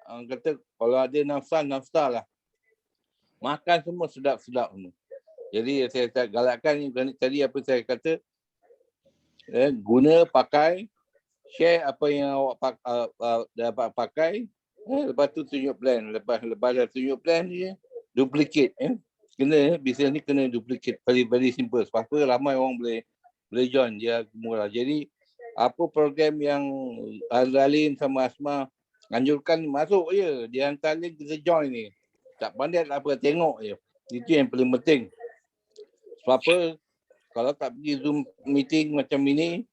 Kata kalau ada 6 star lah. Makan semua sedap-sedap semua. Jadi saya galakkan ni tadi apa saya kata, guna, pakai, share apa yang awak dapat pakai, lepas tu tunjuk plan. Lepas dah tunjuk plan dia, duplicate. Kena, bisnes ni kena duplicate. Very simple. Sebab apa ramai orang boleh join, dia murah. Jadi apa program yang Azalin sama Asma anjurkan, masuk je. Dia hantar link, kita join ni. Tak pandai tak apa, tengok je. Itu yang paling penting. Sebab apa, kalau tak pergi Zoom meeting macam ini,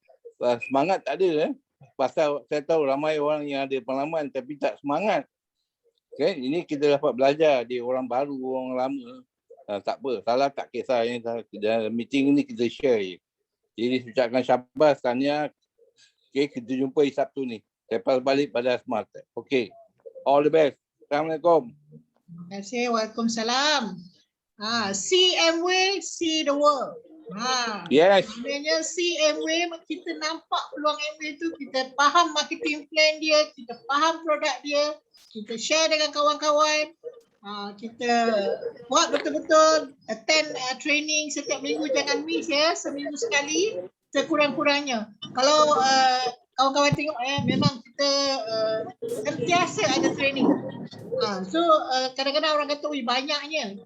semangat tak ada. Pasal saya tahu ramai orang yang ada pengalaman tapi tak semangat. Okay? Ini kita dapat belajar dari orang baru, orang lama. Tak apa, salah tak kisah. Dalam meeting ni kita share je. Jadi ucapkan syabas, Tania. Okay, kita jumpa di Sabtu ni. Lepas balik pada Smart. Okay. All the best. Assalamualaikum. Terima kasih. Waalaikumsalam. See Amway, see the world. Yes. Sebenarnya see Amway, kita nampak peluang Amway tu, kita faham marketing plan dia, kita faham produk dia, kita share dengan kawan-kawan, kita buat betul-betul, attend training setiap minggu, jangan miss ya, seminggu sekali sekurang-kurangnya. Kalau kawan-kawan tengok memang kita sentiasa ada training. So kadang-kadang orang kata, "Ui, banyaknya."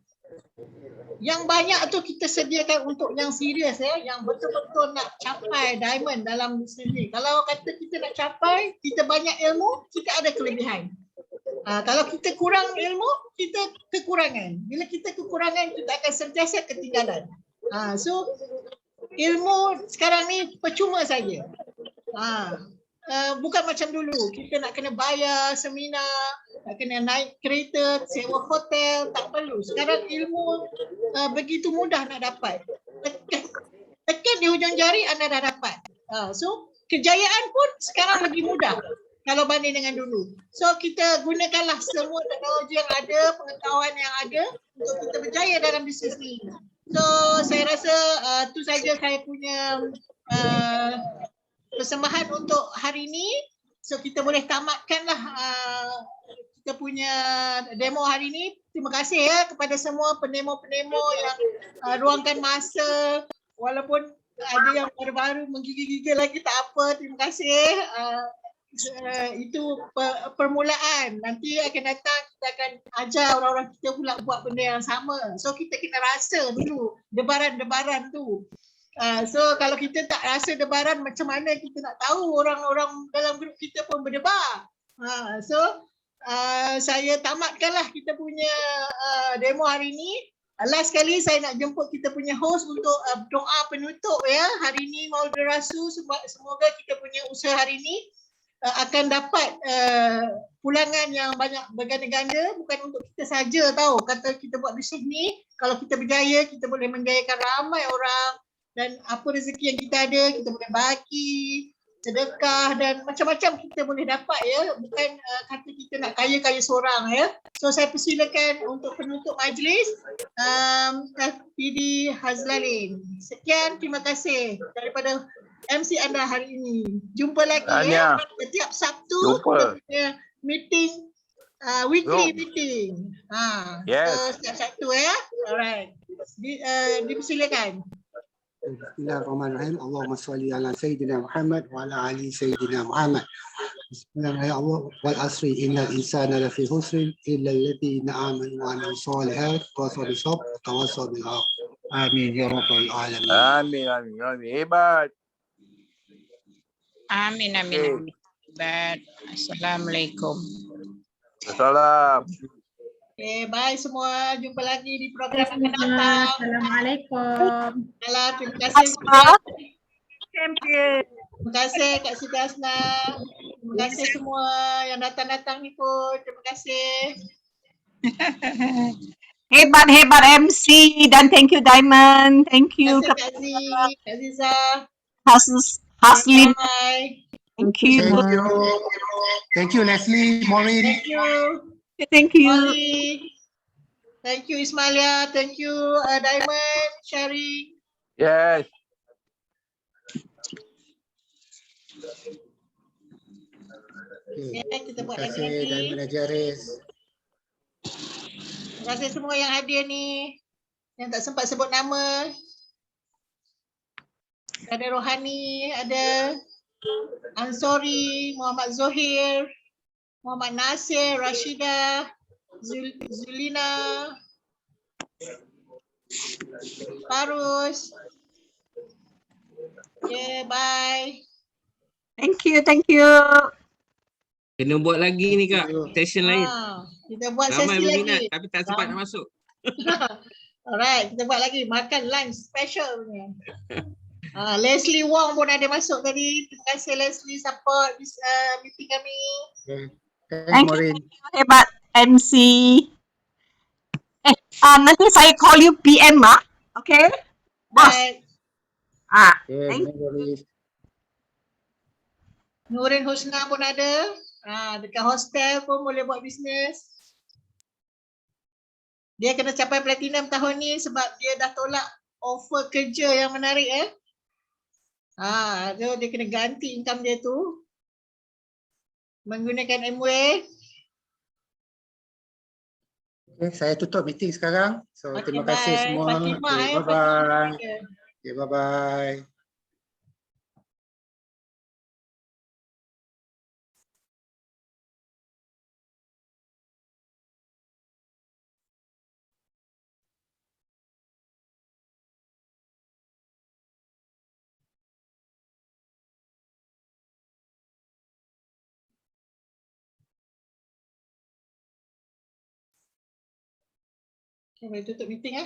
Yang banyak tu kita sediakan untuk yang serius yang betul-betul nak capai diamond dalam bisnes ni. Kalau kata kita nak capai, kita banyak ilmu, kita ada kelebihan. Kalau kita kurang ilmu, kita kekurangan. Bila kita kekurangan, kita akan sentiasa ketinggalan. So ilmu sekarang ni percuma saja. Bukan macam dulu, kita nak kena bayar seminar, nak kena naik kereta, sewa hotel, tak perlu. Sekarang ilmu begitu mudah nak dapat. Tekan di hujung jari anda dah dapat. So kejayaan pun sekarang lebih mudah kalau banding dengan dulu. So kita gunakanlah semua teknologi yang ada, pengetahuan yang ada untuk kita berjaya dalam bisnes ni. So saya rasa tu saja saya punya persembahan untuk hari ini. So kita boleh tamatkanlah kita punya demo hari ini. Terima kasih ya kepada semua penemo-penemo yang ruangkan masa, walaupun ada yang baru-baru menggigil-gigil lagi tak apa. Terima kasih. Itu permulaan. Nanti akan datang kita akan ajar orang-orang kita pula buat benda yang sama. So kita kena rasa dulu debaran-debaran tu. So kalau kita tak rasa debaran, macam mana kita nak tahu orang-orang dalam grup kita pun berdebar. So saya tamatkanlah kita punya demo hari ini. Last sekali saya nak jemput kita punya host untuk doa penutup ya. Hari ini Maulid Rasul, semoga kita punya usaha hari ini akan dapat pulangan yang banyak berganda-ganda, bukan untuk kita saja tahu. Kata kita buat bisnes ni, kalau kita berjaya, kita boleh menjayakan ramai orang, dan apa rezeki yang kita ada, kita boleh bagi, sedekah dan macam-macam kita boleh dapat ya. Bukan kata kita nak kaya-kaya seorang ya. So saya persilakan untuk penutup majlis FPD Hazlalin. Sekian, terima kasih daripada MC anda hari ini. Jumpa lagi ya. Setiap Sabtu kita punya meeting, weekly meeting. Yes. So setiap Sabtu ya. Alright. Dipersilakan. Bismillahirrahmanirrahim. Allahumma salli ala Sayyidina Muhammad wa ala ali Sayyidina Muhammad. Bismillahirrahmanirrahim. Wal asri innal insana lafi khusrin illa alladhina amanu wa amilus solihat wa tawassaw bis-sabr wa tawassaw bil haqq. Amin ya rabbal alamin. Amin, amin, amin. Hebat. Amin, amin, amin. Baik. Assalamualaikum. Assalam. Okay, bye semua. Jumpa lagi di program akan datang. Assalamualaikum. Salam. Terima kasih. Terima kasih Kak Siti Hasna. Terima kasih semua yang datang-datang ni pun. Terima kasih. Hebat MC dan thank you Diamond. Thank you Terima kasih Kak Ziza. Haslin. Bye. Thank you. Thank you Leslie, Maureen. Thank you. Thank you. Molly. Thank you Ismailia. Thank you Diamond sharing. Yes. Okay, kita buat Terima lagi. kasih Diamond Ajaris. Terima kasih semua yang hadir ni, yang tak sempat sebut nama. Ada Rohani, ada Ansori, Muhammad Zohir, Muhammad Nasir, Rashida, Zulina, Farus. Okay, bye. Thank you, thank you. Kena buat lagi ni Kak, session lain. Kita buat Ramai sesi berminat lagi. tapi tak sempat nak masuk. Alright, kita buat lagi. Makan lunch special punya. Leslie Wong pun ada masuk tadi. Terima kasih Leslie support meeting kami. Thank you, hebat MC. Nanti saya call you PM okay? Bos. Thank you. Nurin Husna pun ada. Dekat hostel pun boleh buat bisnes. Dia kena capai platinum tahun ni sebab dia dah tolak offer kerja yang menarik so dia kena ganti income dia tu menggunakan Amway. Okay, saya tutup meeting sekarang. So Okay, terima kasih bye. semua. Fatimah, Okay, bye-bye. Fatimah. Okay, bye-bye. Okay, boleh tutup meeting